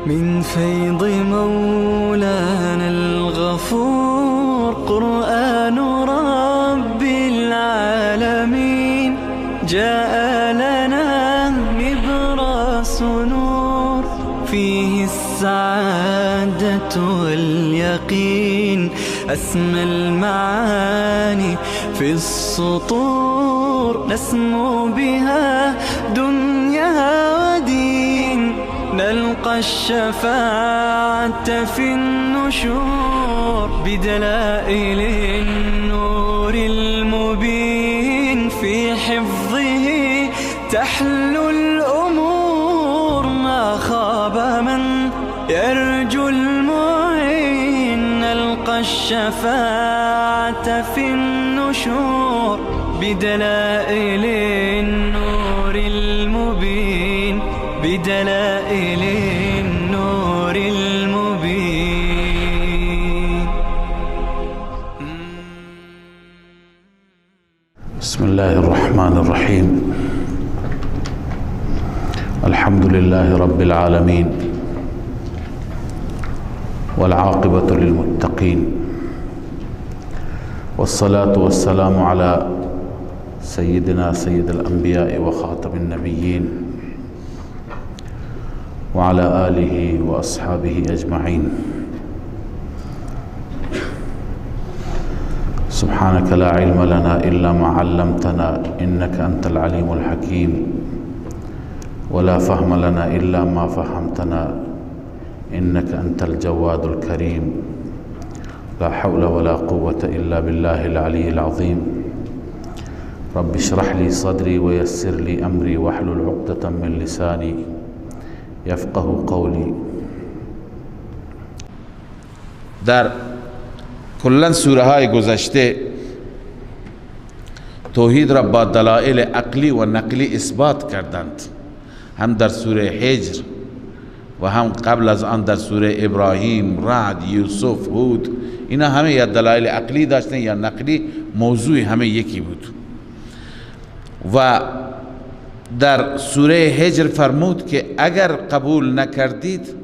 من فيض مولانا الغفور قرآن رب العالمين جاء لنا نبراس نور فيه السعادة واليقين أسمى المعاني في السطور نسمو بها دنيا ودين نلقى الشفاعة في النشور بدلائل النور المبين في حفظه تحلو الأمور ما خاب من يرجو المعين نلقى الشفاعة في النشور بدلائل النور المبين بدلائل النور المبين. بسم الله الرحمن الرحيم. الحمد لله رب العالمين والعاقبة للمتقين والصلاة والسلام على سيدنا سيد الأنبياء وخاتم النبيين وعلى آله وأصحابه أجمعين. سبحانك لا علم لنا إلا ما علمتنا إنك أنت العليم الحكيم ولا فهم لنا إلا ما فهمتنا إنك أنت الجواد الكريم لا حول ولا قوة إلا بالله العلي العظيم. رب اشرح لي صدري ويسر لي أمري واحلل عقدة من لساني یفقه قولی. در کلا سوره های گذشته توحید را با دلایل عقلی و نقلی اثبات کردند، هم در سوره حجر و هم قبل از آن در سوره ابراهیم، رعد، یوسف، هود. اینا همه یا دلایل عقلی داشتن یا نقلی، موضوع همه یکی بود. و در سوره حجر فرمود که اگر قبول نکردید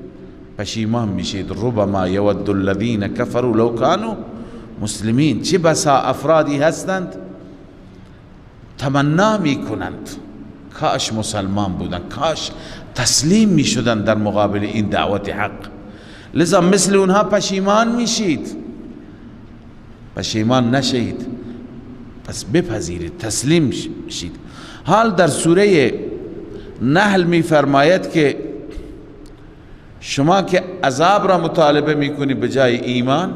پشیمان میشید. ربما یود الذین کفروا لو کانوا مسلمین. چه بسا افرادی هستند تمنا میکنند کاش مسلمان بودند، کاش تسلیم میشدند در مقابل این دعوت حق. لذا مثل اونها پشیمان میشید. پشیمان نشید، پس بپذیرید، تسلیم شید. حال در سوره نحل می فرماید که شما که عذاب را مطالبه می کنید به جای ایمان،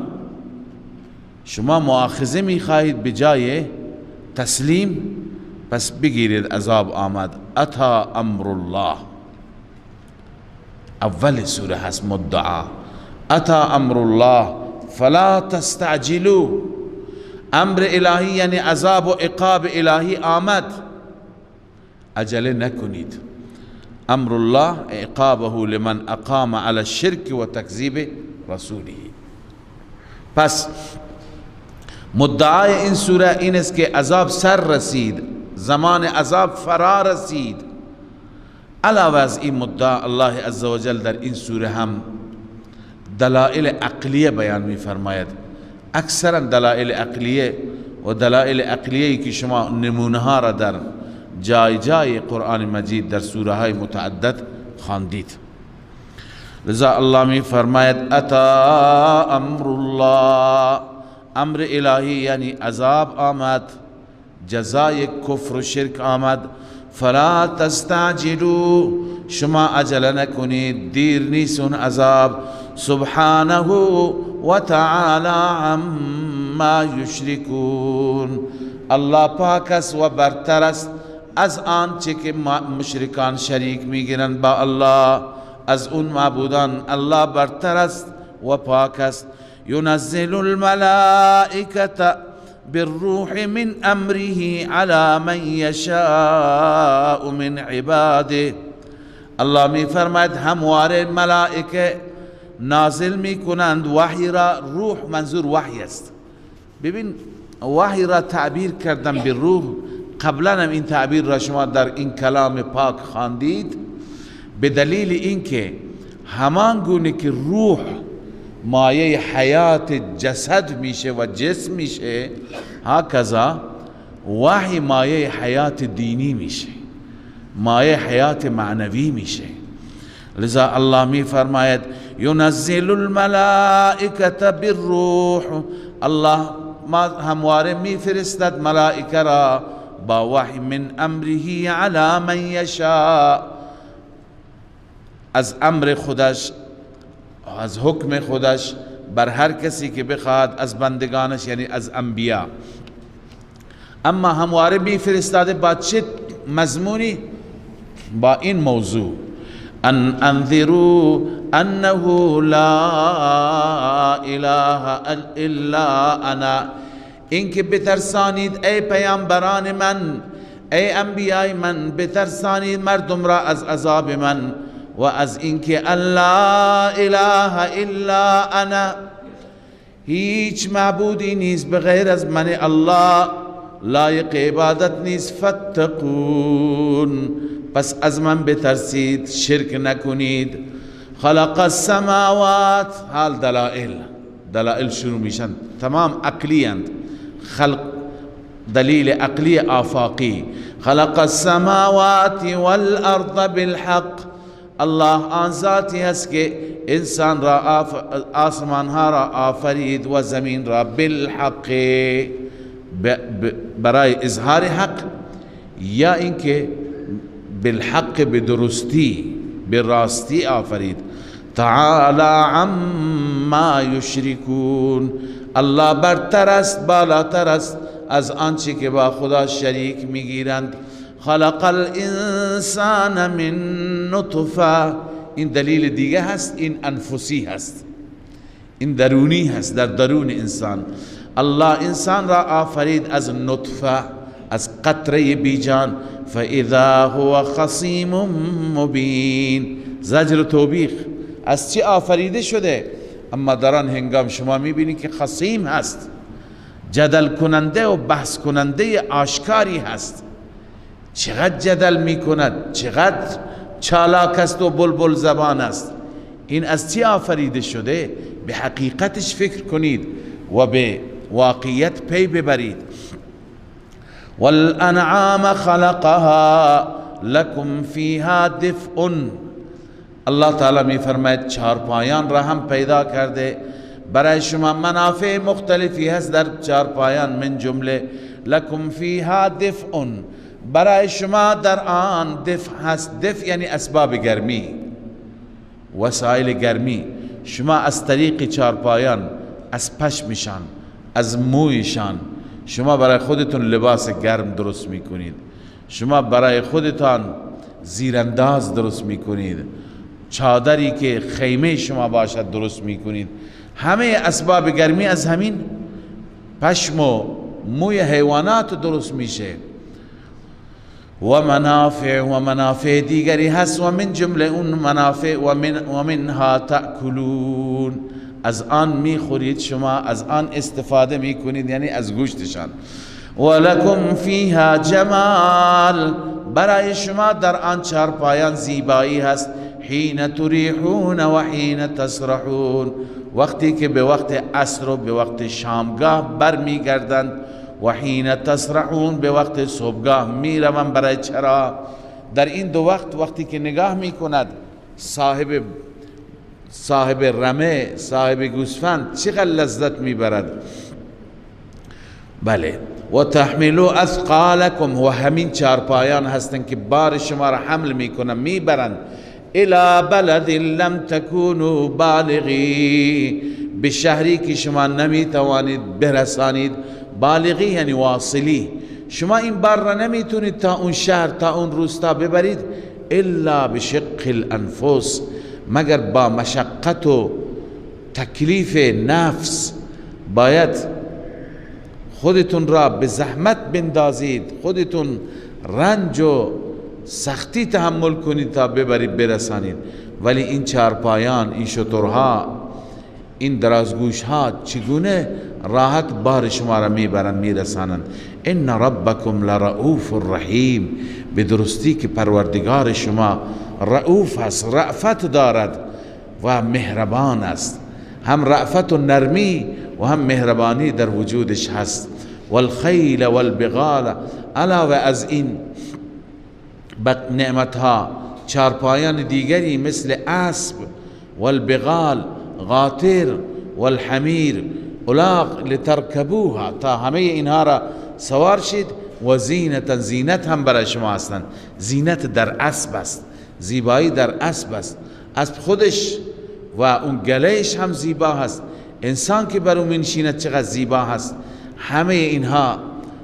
شما مؤاخذه می خواهید به جای تسلیم، پس بگیرید عذاب آمد. اتا امر الله، اول سوره هست مدعا. اتا امر الله فلا تستعجلوا. امر الهی یعنی عذاب و عقاب الهی آمد، عجله نکنید. امر الله عقابه لمن اقام على الشرك و تکذیب رسوله. پس مدعای این سوره این است که عذاب سر رسید، زمان عذاب فرا رسید. علاوه از این مدعا الله عزوجل در این سوره هم دلائل عقلیه بیان می فرماید. اکثرا دلائل عقلیه و دلائل عقلیه که شما نمونه ها را در جای جای قرآن مجید در سوره های متعدد خواندید. لذا الله می فرماید اتا امر الله، امر الهی یعنی عذاب آمد، جزای کفر و شرک آمد. فلا تستعجلوا، شما عجله نکنید، دیر نیست اون عذاب. سبحانه و تعالی عما یشرکون، الله پاک است و برتر است از آنچه که مشرکان شریک میگیرند با الله. از اون معبودان الله برتر است و پاک است. ينزل الملائكة بالروح من امره على من يشاء من عباده. الله می فرماید همواره ملائکه نازل می کنند وحی را. روح منظور وحی است. ببین وحی را تعبیر کردن به روح، قبلا هم این تعبیر را شما در این کلام پاک خواندید، به دلیل اینکه همان گونه که روح مایه حیات جسد میشه و جسم میشه، هکذا وحی مایه حیات دینی میشه، مایه حیات معنوی میشه. لذا الله می فرماید ينزل الملائکة بالروح، الله ما همواره می فرستد ملائکه را با وحی من امره علی من یشاء، از امر خودش، از حکم خودش بر هر کسی که بخواد از بندگانش، یعنی از انبیا. اما همواره می فرستاده با چه مضمونی؟ با این موضوع ان انذروا انه لا اله الا انا، اینکه بترسانید ای پیامبران من، ای انبیای من، بترسانید مردم را از عذاب من و از اینکه لا اله الا انا، هیچ معبودی نیست بغیر از من الله، لایق عبادت نیست. فاتقون، پس از من بترسید، شرک نکنید. خلق السماوات، حال دلائل شروع میشن، تمام عقلی اند، خلق دلیل عقلی آفاقی. خلق السماوات والارض بالحق، الله آن ذاتی هست که انسان را آسمان ها را آفرید و زمین را بالحق، برای اظهار حق، یا اینکه بالحق بدرستی براستی آفرید. تعالی عما یشرکون، الله برتر است، بالاتر است از آنچه که با خدا شریک میگیرند. خلق الانسان من نطفه، این دلیل دیگه هست، این انفسی هست، این درونی هست، در درون انسان. الله انسان را آفرید از نطفه، از قطره بیجان. فاذا هو خصیم مبین، زجر و توبیخ. از چی آفریده شده؟ اما در آن هنگام شما میبینید که خصیم هست، جدل کننده و بحث کننده آشکاری هست. چقدر جدل میکند، چقدر چالاک است و بلبل زبان است. این از چی آفریده شده؟ به حقیقتش فکر کنید و به واقعیت پی ببرید. والانعام خلقها لكم فيها دفء، الله تعالی می فرماید چارپایان را هم پیدا کرده، برای شما منافع مختلفی هست در چارپایان، من جمله لكم فيها دفء، برای شما در آن دفء هست. دفء یعنی اسباب گرمی، وسایل گرمی. شما از طریق چارپایان، از پشمشان، از مویشان، شما برای خودتون لباس گرم درست میکنید، شما برای خودتان زیرانداز درست میکنید، چادری که خیمه شما باشد درست میکنید. همه اسباب گرمی از همین پشم و موی حیوانات درست میشه. و منافع دیگری هست، و من جمله اون منافع و منها تأکلون، از آن میخورید شما، از آن استفاده میکنید، یعنی از گوشتشان. ولکم فیها جمال، برای شما در آن چارپایان زیبایی هست. حین تریحون و حین تسرحون، وقتی که به وقت عصر و به وقت شامگاه برمیگردند، و حین تسرحون، به وقت صبحگاه میروند. برای چرا؟ در این دو وقت، وقتی که نگاه میکند صاحب رمه، صاحب گوسفند چقدر لذت میبرد. بله. و تحملوا اثقالکم، و همین چارپایان هستند که بار شما را حمل میکنند، میبرند. الى بلد لم تکونوا بالغی، به شهری که شما نمیتوانید برسانید. بالغی یعنی واصلی، شما این بار را نمیتونید تا اون شهر، تا اون روستا ببرید، الا بشق الانفس، مگر با مشقت و تکلیف نفس. باید خودتون را به زحمت بندازید، خودتون رنج و سختی تحمل کنید تا ببرید برسانید. ولی این چارپایان، این شترها، این درازگوش ها چگونه راحت بار شما را میبرند میرسانند. ان ربکم لرؤوف رحیم، به درستی که پروردگار شما رؤوف هست، رأفت دارد. و مهربان است، هم رأفت و نرمی و هم مهربانی در وجودش هست. والخیل والبغال، علاوه از این نعمتها چارپایان دیگری مثل اسب، والبغال قاطر، والحمیر الاغ لترکبوها، تا همه اینها را سوار شید. و زینت، زینت هم برای شما هستند. زینت در اسب است، زیبایی در اسب است. اسب خودش و اون گلهش هم زیبا هست، انسان که بر اون منشیند چقدر زیبا هست. همه اینها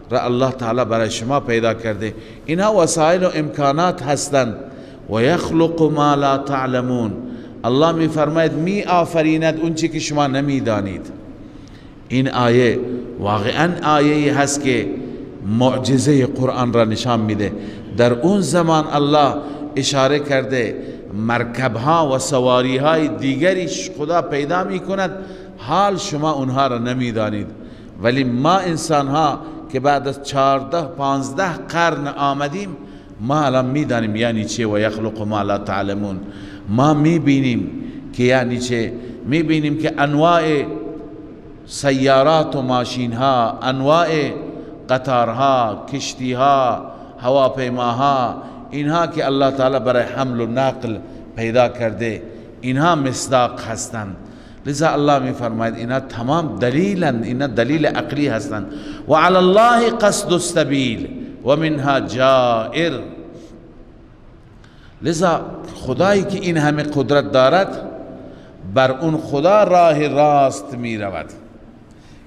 را الله تعالی برای شما پیدا کرده. اینها وسایل و امکانات هستند. و یخلق ما لا تعلمون، الله می فرماید می آفریند اون چی که شما نمی دانید. این آیه واقعا آیه هست که معجزه قرآن را نشان میده. در اون زمان الله اشاره کرده مرکبها و سواریهای دیگری خدا پیدا می کند، حال شما اونها را نمی دانید. ولی ما انسان ها که بعد از 14-15 قرن آمدیم، ما الان می دانیم یعنی چه و یخلق ما لا تعلمون. ما می بینیم که یعنی چه، می بینیم که انواع سیارات و ماشین ها، انواع قطارها، کشتیها، هواپیماها، اینها که الله تعالی برای حمل و نقل پیدا کرده، اینها مصداق هستند. لذا الله می فرماید اینها تمام دلیلند، اینها دلیل عقلی هستند. و علی الله قصد السبیل و منها جائر. لذا خدایی که این همه قدرت دارد، بر اون خدا راه راست می رود.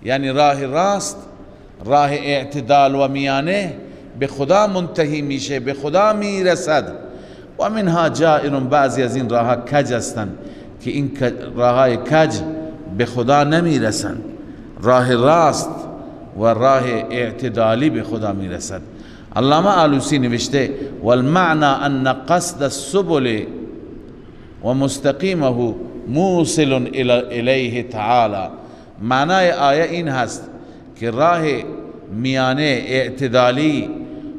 یعنی راه راست، راه اعتدال و میانه به خدا منتهی میشه، به خدا میرسد. و منها جائر، بعضی از این راه ها کج هستند که این راه های کج به خدا نمیرسند. راه راست و راه اعتدالی به خدا میرسد. علامه آلوسی نوشته والمعنى ان قصد السبل و مستقیمه موصل الیه تعالی. معنای آیه این هست که راه میانه اعتدالی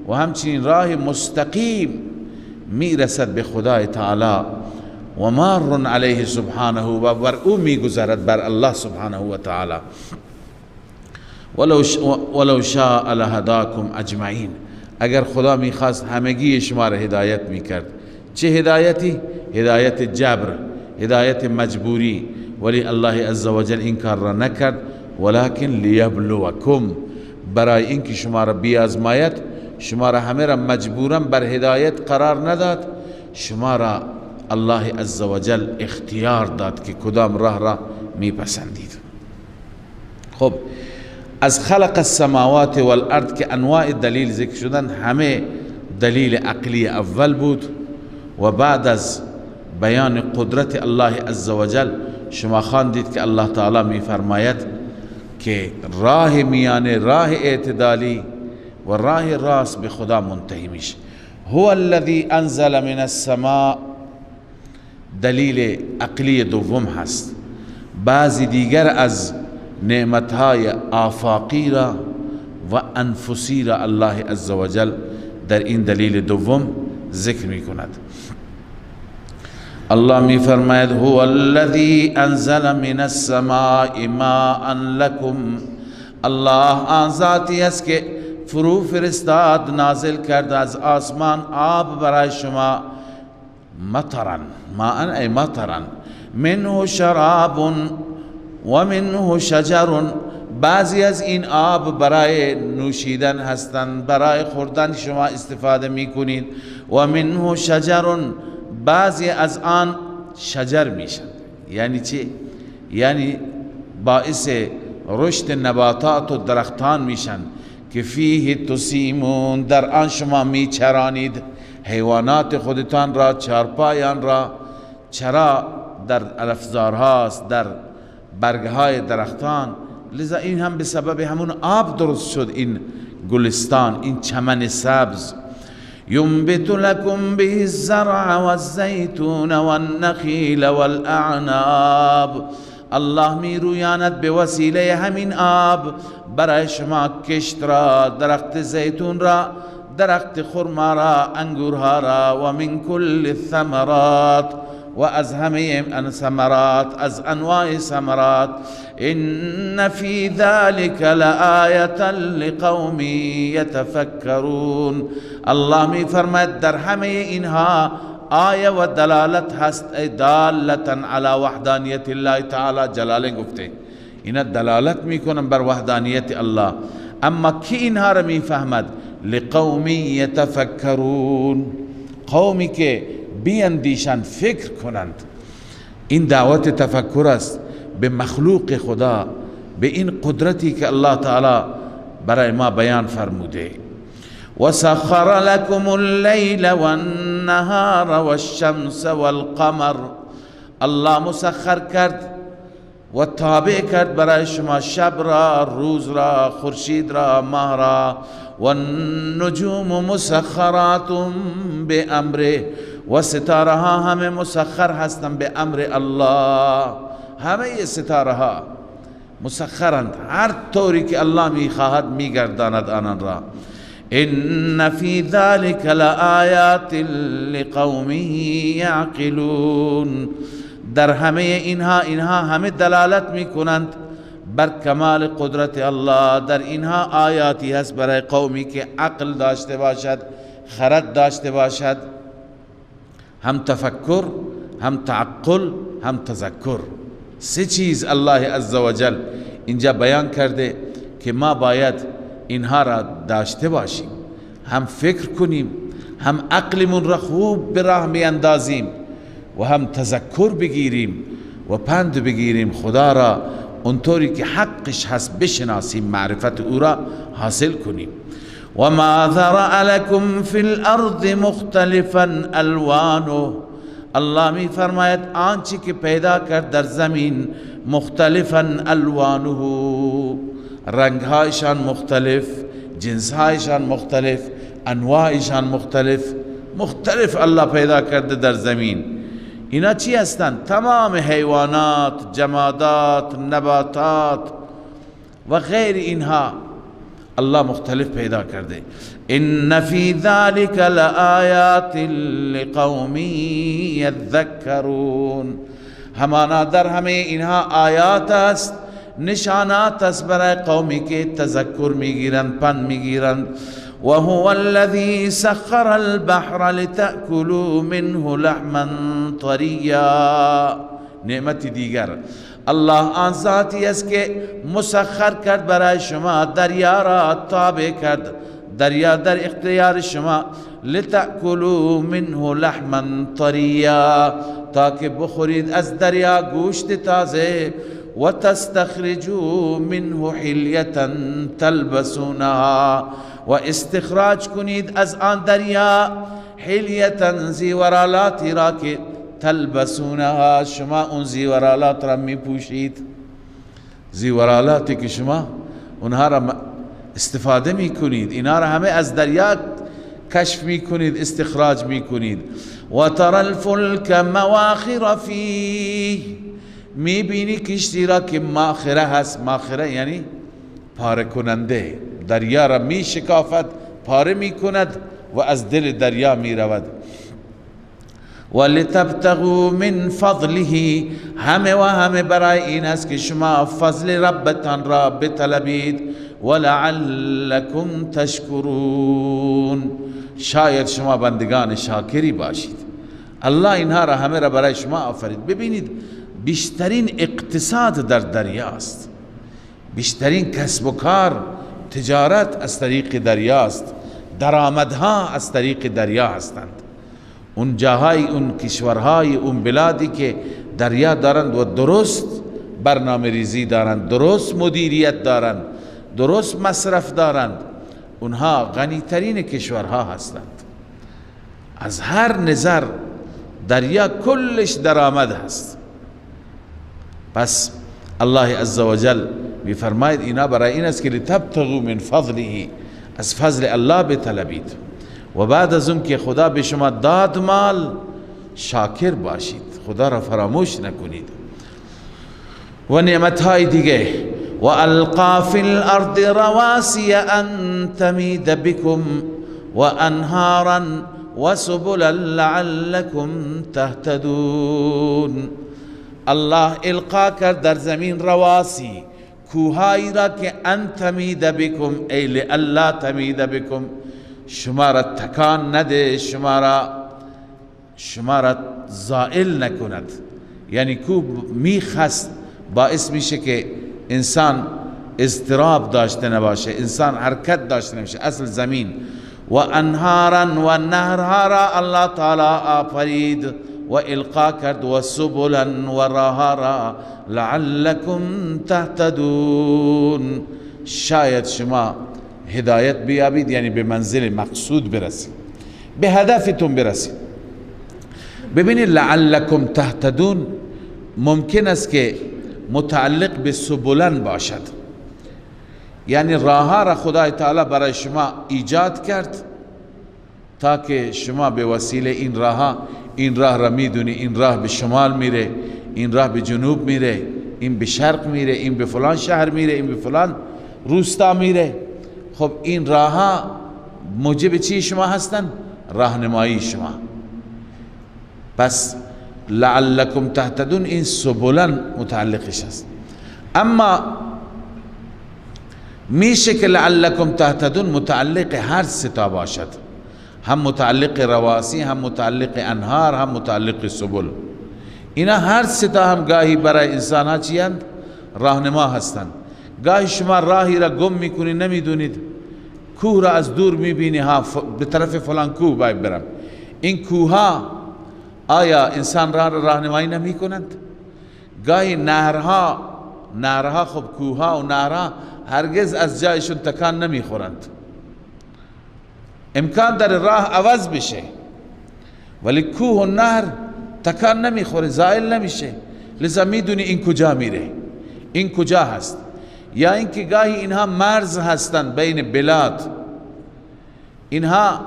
و همچنین راه مستقیم میرسد به خدای تعالی. و مار علیه سبحانه، و بر او میگذرد، بر الله سبحانه و تعالی. ولو شاء لهداکم اجمعین، اگر خدا میخواست همگی شما را هدایت میکرد. چه هدایتی؟ هدایت جبر، هدایت مجبوری. ولی الله عزوجل این کار را نکرد. ولکن لیبلوکم، برای اینکه شما را بیازماید، شما را همه را مجبورا بر هدایت قرار نداد، شما را الله عزوجل اختیار داد که کدام راه را میپسندید. خب از خلق السماوات والارض که انواع دلیل ذکر شدن، همه دلیل عقلی اول بود. و بعد از بیان قدرت الله عزوجل شما خواندید که الله تعالی می فرماید که راه میانه، راه اعتدالی و راه راست به خدا منتهی میشه. هو الذی انزل من السماء، دلیل عقلی دوم هست. بعضی دیگر از نعمتهای آفاقی را و انفسی را الله عزوجل در این دلیل دوم ذکر می کند. الله می فرماید هو الذی انزل من السماء ماء لکم، الله آن ذاتی است که فرو فرستاد، نازل کرد از آسمان آب برای شما. مطرا، ماء ای مطرا، منه شراب و منه شجر، بعضی از این آب برای نوشیدن هستند، برای خوردن شما استفاده می کنید. و منه شجر، بعضی از آن شجر میشن. یعنی چی؟ یعنی باعث رشد نباتات و درختان میشن که فیه تسیمون، در آن شما میچرانید حیوانات خودتان را، چارپایان را. چرا در الافزارهاست، در برگهای درختان. لذا این هم به سبب همون آب درست شد این گلستان، این چمن سبز. ينبت لكم به الزرع والزيتون والنخيل والاعناب، الله می رویاند به وسیله همین آب برای شما کشت را، درخت زیتون را، درخت خرما را، انگورها را. و من کل الثمرات، و از همه ثمرات، از انواع ثمرات. ان فی ذلک لآیة لقوم یتفکرون. الله می فرماید در همه اینها آیه و دلالت هست، دالتا علی وحدانیت الله تعالی. جلاله گفته اینا دلالت میکنن بر وحدانیت الله. اما کی اینها را میفهمد؟ لقوم یتفکرون، قومی که بیندیشند، فکر کنند. این دعوت تفکر است به مخلوق خدا، به این قدرتی که الله تعالی برای ما بیان فرموده. وسخر لكم الليل والنهار والشمس والقمر. الله مسخر کرد و تابع کرد برای شما شب را، روز را، خورشید را، ماه را. والنجوم مسخرات بامره. و ستاره ها همه مسخر هستند به امر الله. همه ستاره ها مسخرند، هر طوری که الله میخواهد میگرداند آنان را. ان فی ذلک لآیات لقوم یعقلون. در همه اینها همه دلالت میکنند بر کمال قدرت الله. در اینها آیاتی هست برای قومی که عقل داشته باشد، خرد داشته باشد، هم تفکر، هم تعقل، هم تذکر. سه چیز الله عزوجل اینجا بیان کرده که ما باید اینها را داشته باشیم، هم فکر کنیم، هم عقلمون را خوب به راه میاندازیم و هم تذکر بگیریم و پند بگیریم، خدا را اونطوری که حقش هست بشناسیم، معرفت او را حاصل کنیم. و ما ذرأ لكم فی الارض مختلفا الوانه. الله می فرماید آنچه که پیدا کرد در زمین مختلفا الوانه، رنگهایشان مختلف، جنسهایشان مختلف، انواعشان مختلف الله پیدا کرده در زمین. اینا چی هستند؟ تمام حیوانات، جمادات، نباتات و غیر اینها الله مختلف پیدا کرده. ان فی ذلک لآیات لقوم یذکرون. همانا در همه اینها آیات است، نشانات است برای قومی که تذکر میگیرند، پند میگیرند. و هو الذی سخر البحر لتأکلوا منه لحما طریا. نعمت دیگر، الله آن ذاتی است که مسخر کرد برای شما، دریا را تابع کرد، دریا در اختیار شما. لتأکلوا منه لحما طریا، تاکه بخورید از دریا گوشت تازه. و تستخرجوا منه حلیة تلبسونها، و استخراج کنید از آن دریا حلیة زیورالاتی را که تلبسونها، شما اون زیورالات را می پوشید. زیورالاتی که شما اونها را استفاده می کنید، اینا را همه از دریا کشف می کنید، استخراج می کنید. و ترى الفلک مواخر فیه، می بینی کشتی را که ماخره هست. ماخره یعنی پاره کننده، دریا را می شکافت، پاره می کند و از دل دریا می رود. ولتبتغوا من فضله، همه و همه برای این است که شما فضل ربتان را بطلبید. ولعلکم تشکرون، شاید شما بندگان شاکری باشید. الله اینها را همه را برای شما آفرید. ببینید بیشترین اقتصاد در دریاست، بیشترین کسب و کار، تجارت از طریق دریاست، درآمدها از طریق دریا هستند. اون جاهای، اون کشورهای، اون بلادی که دریا دارند و درست برنامه ریزی دارند، درست مدیریت دارند، درست مصرف دارند، اونها غنی ترین کشورها هستند. از هر نظر دریا کلش درآمد هست. پس الله عزوجل میفرماید اینا برای این است که لتبتغوا من فضله، از فضل الله بطلبید و بعد از اون که خدا به شما داد مال شاکر باشید، خدا را فراموش نکنید. و نعمتهای دیگه، و القا فی الارض رواسی ان تمید بکم و انهارا وسبلا لعلكم تهتدون. الله القا کرد در زمین رواسی، کوهایی را که ان تمید بکم ای لئلا تمید بکم، شما را تکان نده، شما را زائل نکند. یعنی کوه میخست باعث میشه که انسان اضطراب داشته نباشه، انسان حرکت داشته نباشه. اصل زمین و انهارا و نهرها را الله تعالی آفرید و القا کرد، و سبلا و راها را لعلکم تهتدون، شاید شما هدایت بیابید، یعنی به منزل مقصود برسید، به هدفتون برسید. ببینید لعلکم تهتدون ممکن است که متعلق به سبلن باشد، یعنی راهها را خدای تعالی برای شما ایجاد کرد تا که شما به وسیله این راهها، این راه را میدونی، این راه به شمال میره، این راه به جنوب میره، این به شرق میره، این به فلان شهر میره، این به فلان روستا میره. خب این راهها موجب چی شما هستن؟ راهنمایی شما. پس لعلکم تهتدون این سبلن متعلقش است. اما میشه که لعلکم تهتدون متعلق هر ستا باشد، هم متعلق رواسی، هم متعلق انهار، هم متعلق سبل. اینا هر ستا هم گاهی برای انسان ها چی هستند؟ راهنما هستند. گاهی شما راهی را گم میکنی نمیدونید، کوه را از دور میبینی، ها به طرف فلان کوه باید برم. این کوه ها آیا انسان را راهنمایی نمی کنند؟ گاهی نهرها خب کوه ها و نهرها هرگز از جایشون تکان نمی خورند، امکان در راه عوض بشه، ولی کوه و نهر تکان نمی خوره، زائل نمیشه. لذا میدونی این کجا میره، این کجا هست. یا اینکه گاهی اینها مرز هستند بین بلاد، اینها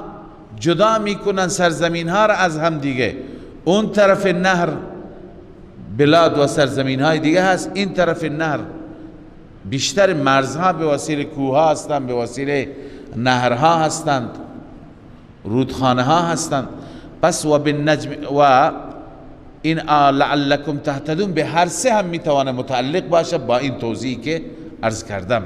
جدا میکنن سرزمین ها را از هم دیگه. اون طرف نهر بلاد و سرزمین های دیگه هست، این طرف نهر بیشتر مرزها به وسیله کوه ها هستند، به وسیله نهرها هستند، رودخانه ها هستند. پس و بالنجم و این لعلکم تهتدون به هر سه هم میتوانه متعلق باشه با این توضیحی که عرض کردم.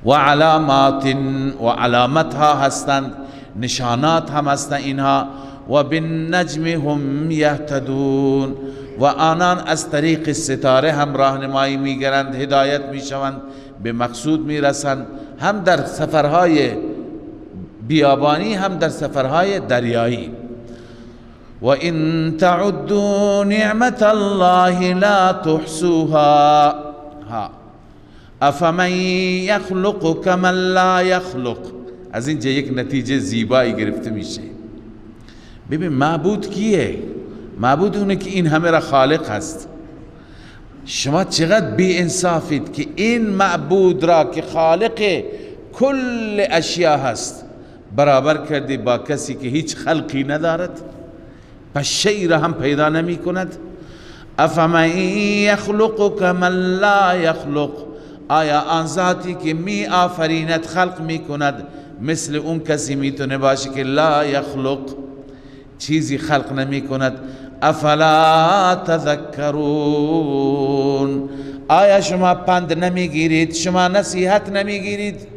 و علامات و علامت ها هستند، نشانات هم هستند اینها. و بالنجم هم یهتدون و آنان از طریق ستاره هم راهنمایی میگیرند، هدایت میشوند، به مقصود میرسند، هم در سفرهای بیابانی هم در سفرهای دریایی. و ان تعدوا نعمت الله لا تحصوها افمن یخلق کمن لا یخلق. از اینجا یک نتیجه زیبایی گرفته میشه. ببین معبود کیه؟ معبود اونه که این همه را خالق هست. شما چقدر بی انصافید که این معبود را که خالق کل اشیا هست برابر کردی با کسی که هیچ خلقی ندارد، پس شیء را هم پیدا نمی کند. افمن یخلق کمن لا یخلق، آیا آن ذاتی که می آفریند خلق می کند مثل اون کسی میتونه باشه که لا یخلق، چیزی خلق نمی کند؟ افلا تذکرون، آیا شما پند نمیگیرید؟ شما نصیحت نمیگیرید؟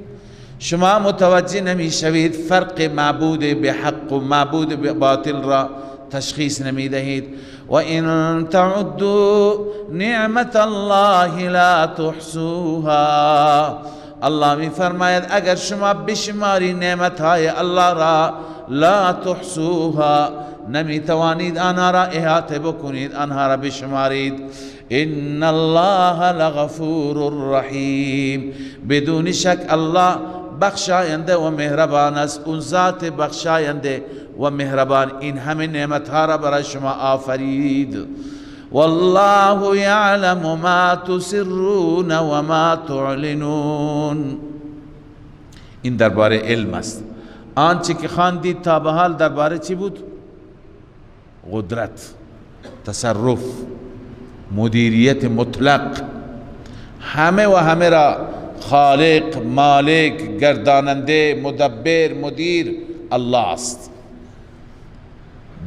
شما متوجه نمیشوید فرق معبود به حق و معبود به باطل را تشخیص نمیدهید؟ و ان تعدوا نعمت الله لا تحصوها، الله می فرماید اگر شما بشماری نعمت های الله را، لا تحصوها، نمی توانید آنها را احاطه بکنید، آنها را بشمارید. ان الله لغفور رحیم، بدون شک الله بخشاینده و مهربان است. اون ذات بخشاینده و مهربان این همه نعمت ها را برای شما آفرید. والله یعلم ما تسرون و ما تعلنون، این درباره علم است. آنچه که خواندید تا به حال درباره چی بود؟ قدرت، تصرف، مدیریت مطلق، همه و همه را خالق، مالک، گرداننده، مدبر، مدیر الله است.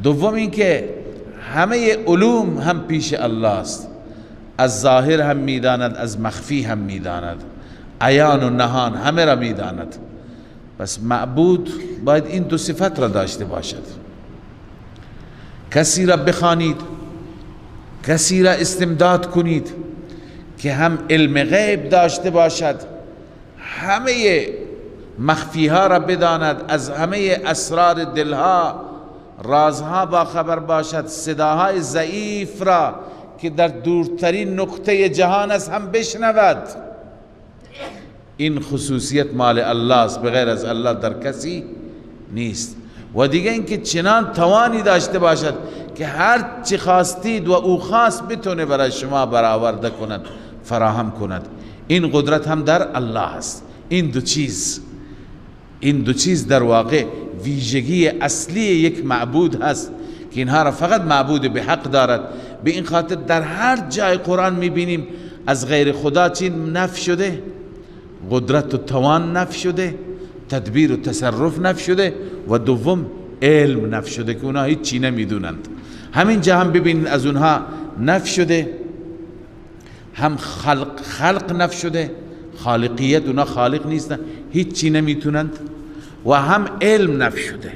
دوم اینکه همه علوم هم پیش الله است، از ظاهر هم میداند، از مخفی هم میداند، عیان و نهان همه را میداند. پس معبود باید این دو صفت را داشته باشد. کسی را بخوانید، کسی را استمداد کنید که هم علم غیب داشته باشد، همه مخفی ها را بداند، از همه اسرار دلها رازها با خبر باشد، صداهای ضعیف را که در دورترین نقطه جهان است هم بشنود. این خصوصیت مال الله است، بغیر از الله در کسی نیست. و دیگه اینکه چنان توانی داشته باشد که هر چی خواستید و او خواست بتونه برای شما برآورده کند، فراهم کند. این قدرت هم در الله است. این دو چیز در واقع ویژگی اصلی یک معبود هست که اینها را فقط معبود به حق دارد. به این خاطر در هر جای قرآن میبینیم از غیر خدا چی نفی شده؟ قدرت و توان نفی شده، تدبیر و تصرف نفی شده، و دوم علم نفی شده که اونها هیچ چی نمیدونند. همین جا هم ببینید از اونها نفی شده، هم خلق نفی شده، خالقیت، اونها خالق نیستن، هیچ چی نمیتونند، و هم علم نفی شده.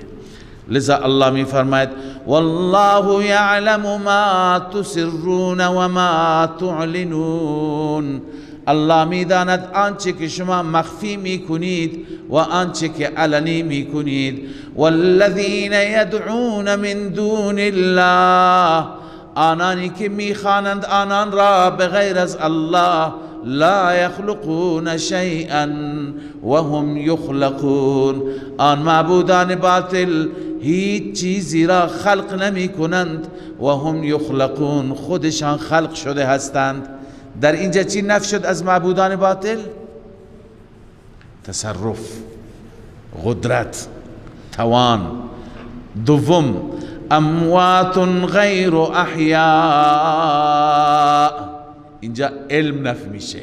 لذا الله می فرماید والله یعلم ما تسرون و ما تعلنون. الله می داند آنچه که شما مخفی می کنید و آنچه که علنی می کنید. والذین یدعون من دون الله، آنانی که می خوانند آنان را بغیر از الله، لا یخلقون شیئا وهم یخلقون، آن معبودان باطل هیچ چیزی را خلق نمی کنند و هم یخلقون، خودشان خلق شده هستند. در اینجا چی نفی شد از معبودان باطل؟ تصرف، قدرت، توان. دوم اموات غیر احیاء، اینجا علم نفی میشه.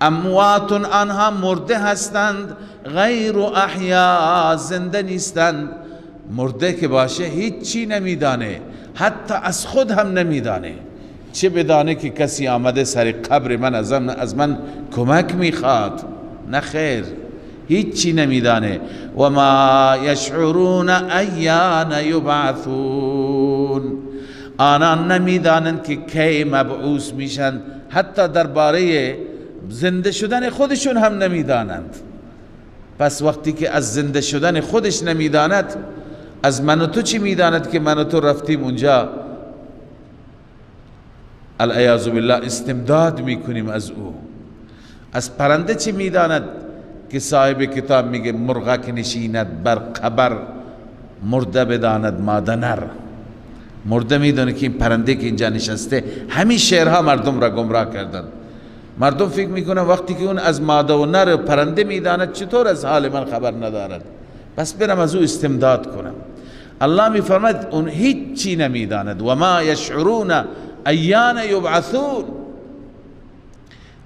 اموات، آنها مرده هستند، غیر احیاء، زنده نیستند. مرده که باشه هیچ چی نمیدانه، حتی از خود هم نمیدانه. چه بدانه که کسی آمده سر قبر من از من کمک میخواد؟ نه خیر، هیچ چی نمیدانه. و ما یشعرون ایان یبعثون، آنان نمیدانند که کی مبعوث میشن، حتی درباره زنده شدن خودشون هم نمیدانند. پس وقتی که از زنده شدن خودش نمیداند، از من و تو چی میداند که من و تو رفتیم اونجا العیاذ بالله استمداد میکنیم از او؟ از پرنده چی میداند که صاحب کتاب میگه مرغک نشیند بر قبر مرده بداند ماده نر؟ مرده میدونه که این پرنده که اینجا نشسته. همین شعرها مردم را گمراه کردند. مردم فکر میکنن وقتی که اون از ماده و نر پرنده میداند، چطور از حال من خبر ندارد؟ پس برم از او استمداد کنم. الله میفرماید اون هیچ چی نمیداند. و ما یشعرون ایان یبعثون،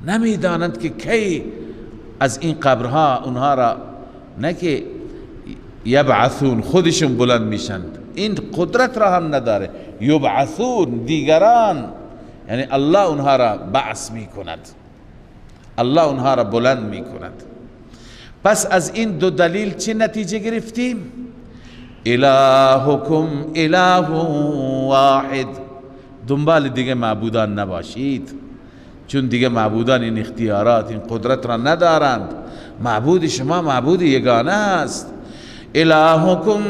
نمیدانند که کی از این قبرها اونها را، نه که یبعثون خودشون بلند میشند، این قدرت را هم نداره. یبعثون دیگران، یعنی الله اونها را بعث میکند، الله اونها را بلند میکند. پس از این دو دلیل چه نتیجه گرفتیم؟ الهکم اله واحد، دنبال دیگه معبودان نباشید، چون دیگه معبودان این اختیارات، این قدرت را ندارند. معبود شما معبود یگانه است. الهکم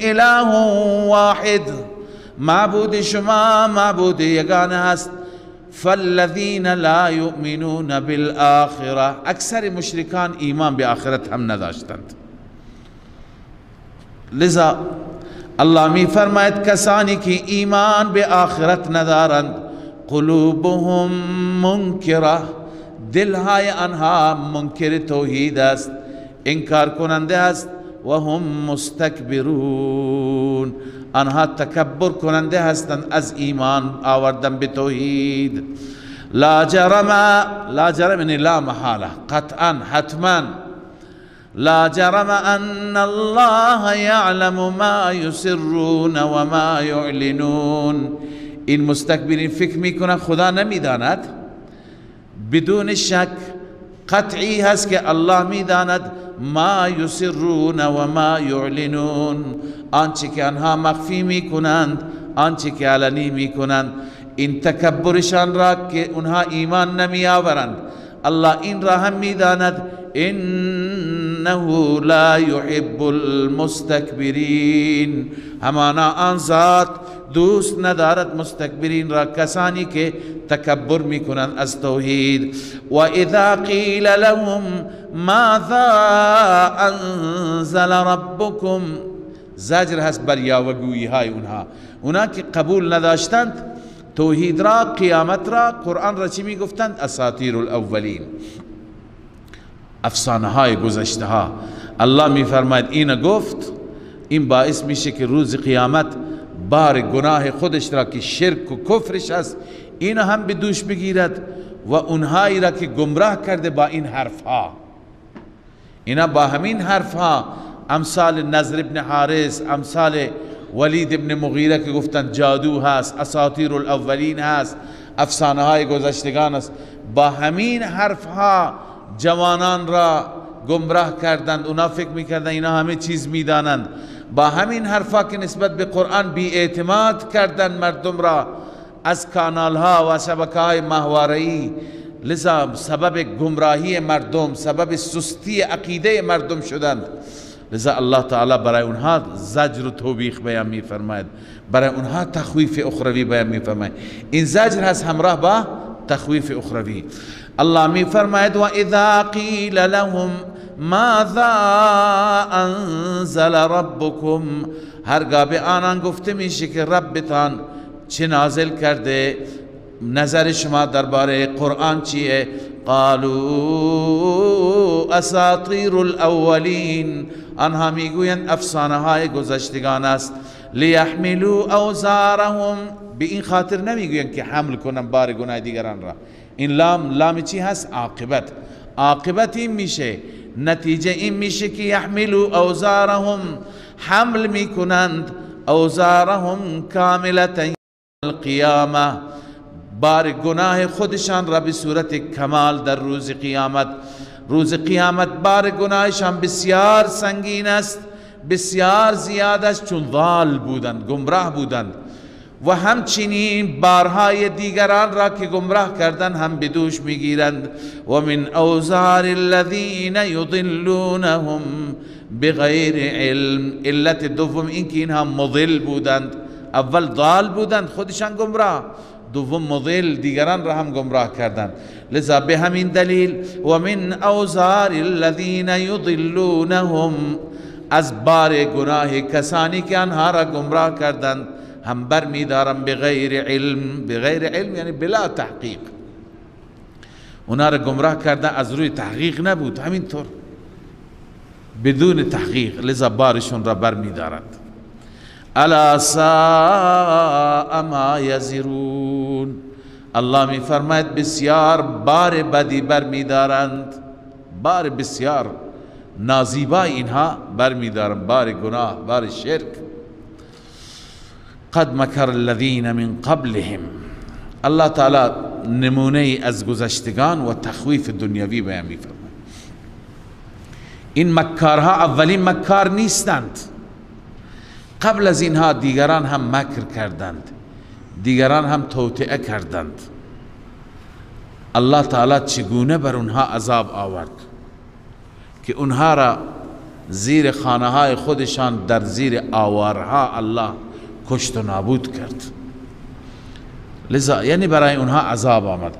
اله واحد، معبود شما معبود یگانه است. فالذین لا یؤمنون بالآخرة، اکثر مشرکان ایمان به آخرت هم نداشتند. لذا الله می فرماید کسانی که ایمان به آخرت ندارند، قلوبهم منکره، دلهای آنها منکر توحید است، انکار کننده است. و هم مستکبرون، آنها تکبر کننده هستند از ایمان آوردن به توحید. لا جرم، لا جرم یعنی لا محاله، قطعا حتما. لا جرم ان الله یعلم ما یسرون و ما یعلنون. این مستکبرین فکر میکنن خدا نمیداند؟ بدون شک قطعی هست که الله میداند ما یسرون و ما یعلنون، آنچه که آنها مخفی میکنند، آنچه که علنی میکنند. این تکبرشان را که اونها ایمان نمی آورند الله این را هم میداند. انه لا يحب المستكبرین، همانا آن ذات دوست ندارد مستکبرین را، کسانی که تکبر میکنند از توحید. و اذا قیل لهم ماذا انزل ربكم، زجر هست بر یاوه‌گویی های اونها که قبول نداشتند توحید را، قیامت را، قرآن را چی می گفتند؟ اساطیر الاولین، افسانه های گذشته ها. الله می فرماید این گفت، این باعث میشه که روز قیامت بار گناه خودش را که شرک و کفرش است این هم به دوش بگیرد و اونهایی را که گمراه کرده با این حرف ها. اینا با همین حرف ها امثال نضر ابن حارث، امثال ولید ابن مغیره که گفتند جادو هست، اساطیر الاولین هست، افسانه های گذشتگان است، با همین حرف ها جوانان را گمراه کردند. اونا فکر میکردند اینا همه چیز میدانند. با همین حرفا که نسبت به قرآن بی اعتماد کردند مردم را از کانال ها و شبکه های ماهواره‌ای، لذا سبب گمراهی مردم، سبب سستی عقیده مردم شدند. لذا الله تعالی برای اونها زجر و توبیخ بیان می فرماید، برای اونها تخویف اخروی بیان می فرماید. این زجر هست همراه با تخویف اخروی. الله می فرماید و اذا قیل لهم ماذا انزل ربكم، هرگاه به آنان گفته میشه که ربتان چه نازل کرده، نظر شما درباره قرآن چیه؟ قالوا اساطیر الاولین، آنها میگویند افسانه های گذشتگان است. لیحملوا اوزارهم، به این خاطر نمیگویند که حمل کنن بار گناه دیگران را. این لام چی هست؟ عاقبت. عاقبت این میشه، نتیجه این میشه که یحملوا اوزارهم، حمل میکنند اوزارهم کاملتا القیامه، بار گناه خودشان را به صورت کمال در روز قیامت. روز قیامت بار گناهشان بسیار سنگین است، بسیار زیاد است، چون ضال بودند، گمراه بودند، و همچنین بارهای دیگران را که گمراه کردند هم بدوش میگیرند. و من اوزار الذین یضلونهم بغیر علم، علت دوم این که اینها مضل بودند، اول ضال بودند خودشان گمراه، دوم مضل دیگران را هم گمراه کردند. لذا به همین دلیل و من اوزار الذین یضلونهم، از بار گناه کسانی که آنها را گمراه کردند هم بر می‌دارم بغیر علم. بغیر علم یعنی بلا تحقیق، اونا را گمراه کردن از روی تحقیق نبود، همینطور بدون تحقیق، لذا بارشون را بر می‌دارد. الا ساء ما یزرون، الله می فرماید بسیار بار بدی بر می‌دارند، بار بسیار نازیبا اینها بر می‌دارند، بار گناه، بار شرک. قد مکر الذین من قبلهم، الله تعالی نمونه از گذشتگان و تخویف دنیوی بیان می‌فرماید. این مکارها اولین مکار نیستند، قبل از اینها دیگران هم مکر کردند، دیگران هم توطئه کردند. الله تعالی چگونه بر اونها عذاب آورد که اونها را زیر خانه های خودشان در زیر آوارها الله کشت و نابود کرد. لذا یعنی برای اونها عذاب آمد.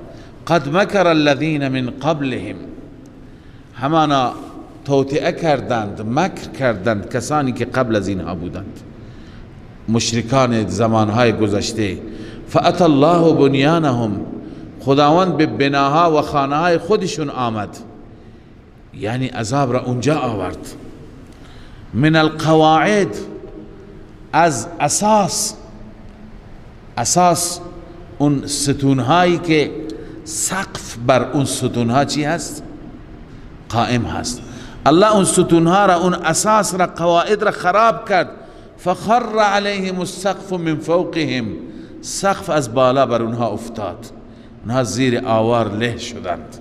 قد مکر الذین من قبلهم، همانا توطئه کردند، مکر کردند کسانی که قبل از اینها بودند، مشرکان زمانهای گذشته. فأتی الله بنیانهم، خداوند به بناها و خانه‌های خودشون آمد، یعنی عذاب را اونجا آورد. من القواعد، از اساس اون ستونهایی که سقف بر اون ستونها چی هست؟ قائم هست. الله اون ستونها را، اون اساس را، قواعد را خراب کرد. فخر علیهم السقف من فوقهم، سقف از بالا بر اونها افتاد، اونها زیر آوار له شدند.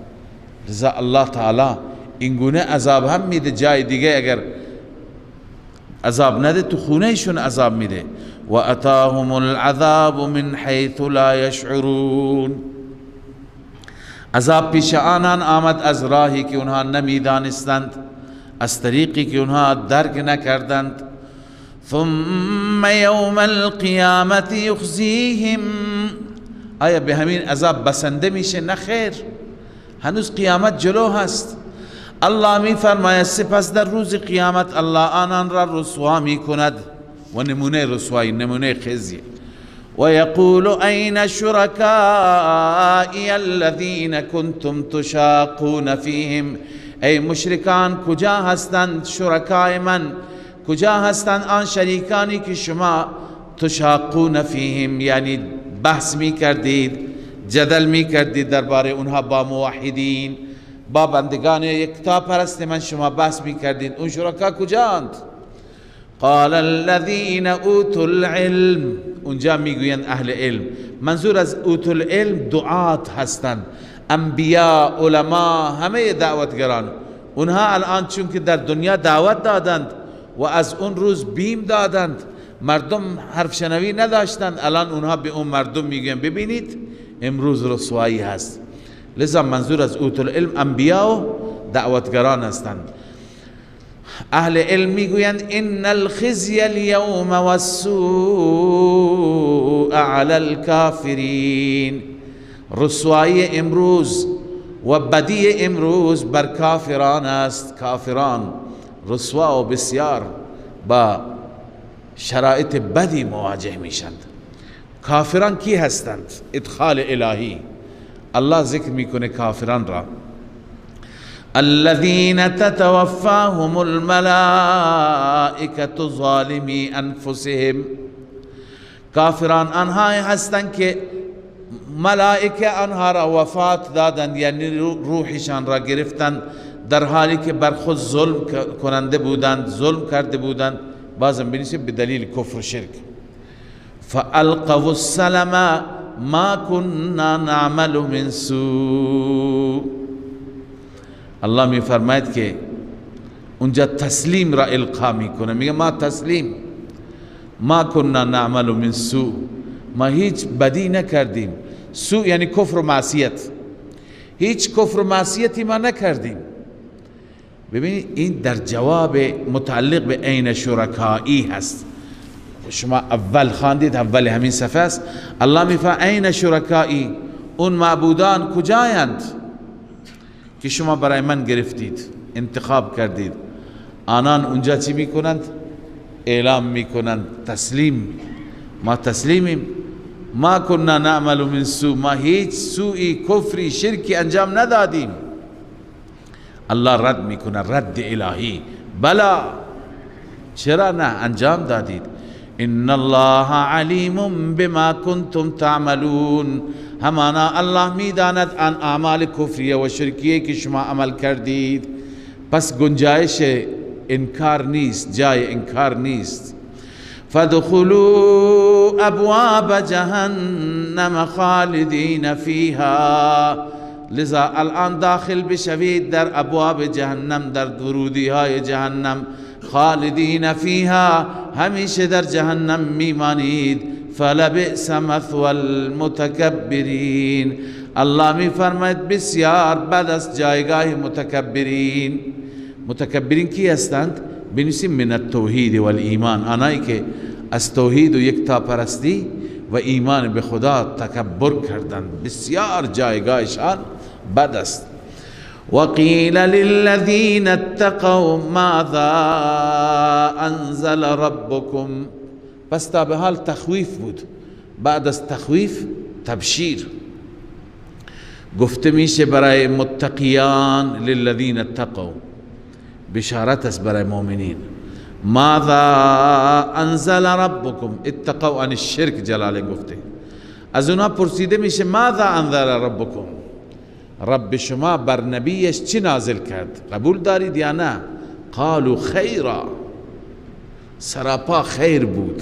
لذا الله تعالی اینگونه عذاب هم میده جای دیگه، اگر عذاب نده تو خونه شون عذاب میده. و اتاهم العذاب من حیث لا یشعرون، عذاب پیش آنان آمد از راهی که اونها نمیدانستند، از طریقی که اونها درک نکردند. ثم یوم القیامت یخزیهم، آیا به همین عذاب بسنده میشه؟ نه خیر، هنوز قیامت جلو هست. الله می فرماید سپس در روز قیامت الله آنان را رسوا می کند، و نمونه رسوایی، نمونه خزی. و یقول این شرکائی الذین کنتم تشاقون فیهم، ای مشرکان کجا هستند شرکای من، کجا هستند آن شریکانی که شما تشاقون فیهم، یعنی بحث می کردید، جدل می کردید درباره اونها با موحدین، با بندگان یکتا پرست من شما بحث می کردید، اون شرکا کجاند؟ قال الذين اوتوا العلم، اونجا میگویند اهل علم، منظور از اوتوا العلم دعات هستند، انبیاء، علما، همه دعوتگران. اونها الان چون که در دنیا دعوت دادند و از اون روز بیم دادند، مردم حرف شنوی نداشتند، الان اونها به اون مردم میگویند ببینید امروز رسوایی هست. لذا منظور از اوتوا العلم انبیاء و دعوتگران هستند. اهل علم میگویند ان الخزي اليوم والسوء على الكافرین، رسوایی امروز و بدی امروز بر کافران است. کافران رسوا و بسیار با شرایط بدی مواجه میشند. کافران کی هستند؟ ادخال الهی، الله ذکر میکنه کافران را. الذين تتوفاهم الملائكة ظالمي انفسهم، کافران آنهایی هستند که ملائکه آنها را وفات دادند، یعنی روحشان را گرفتند در حالی که بر خود ظلم کننده بودند، ظلم کرده بودند، بعضم بنویسید به دلیل کفر و شرک. فالقوا السلم ما كنا نعمل من سوء، الله می فرماید که اونجا تسلیم را القا میکنه، میگه ما تسلیم، ما كنا نعمل من سوء، ما هیچ بدی نکردیم. سوء یعنی کفر و معصیت، هیچ کفر و معصیتی ما نکردیم. ببینید این در جواب متعلق به عین شرکایی هست. شما اول خواندید، اول همین صفحه است. الله میفرماید عین شرکایی، اون معبودان کجایند که شما برای من گرفتید، انتخاب کردید؟ آنان اونجا چی میکنند؟ اعلام میکنند تسلیم، ما تسلیمیم، ما كنا نعمل من سوء، ما هیچ سوئی، کفری، شرکی انجام ندادیم. الله رد میکنه، رد الهی، بلا، چرا نه، انجام دادید. ان الله علیم بما کنتم تعملون، همانا الله میداند آن اعمال کفریه و شرکیه که شما عمل کردید، پس گنجایش انکار نیست، جای انکار نیست. فادخلوا ابواب جهنم خالدین فیها، لذا الان داخل بشوید در ابواب جهنم، در درودی های جهنم. خالدین فیها، همیشه در جهنم میمانید. فلبئس مثوى المتکبرین، الله می فرماید بسیار بد است جایگاه متکبرین. متکبرین کی هستند؟ بنویسیم من التوحید والایمان، آنایی که از توحید و یکتا پرستی و ایمان به خدا تکبر کردند، بسیار جایگاهشان بد است. وقیل للذین اتقوا ماذا انزل ربکم، پس تا به حال تخویف بود، بعد از تخویف تبشیر. گفته میشه برای متقیان، للذین اتقوا، بشارت است برای مؤمنین. ماذا انزل ربکم، اتقوا عن الشرک، جلاله گفته. از اونها پرسیده میشه ماذا انزل ربکم، رب شما بر نبیش چی نازل کرد، قبول دارید یا نه؟ قالوا خیرا، سراپا خیر بود.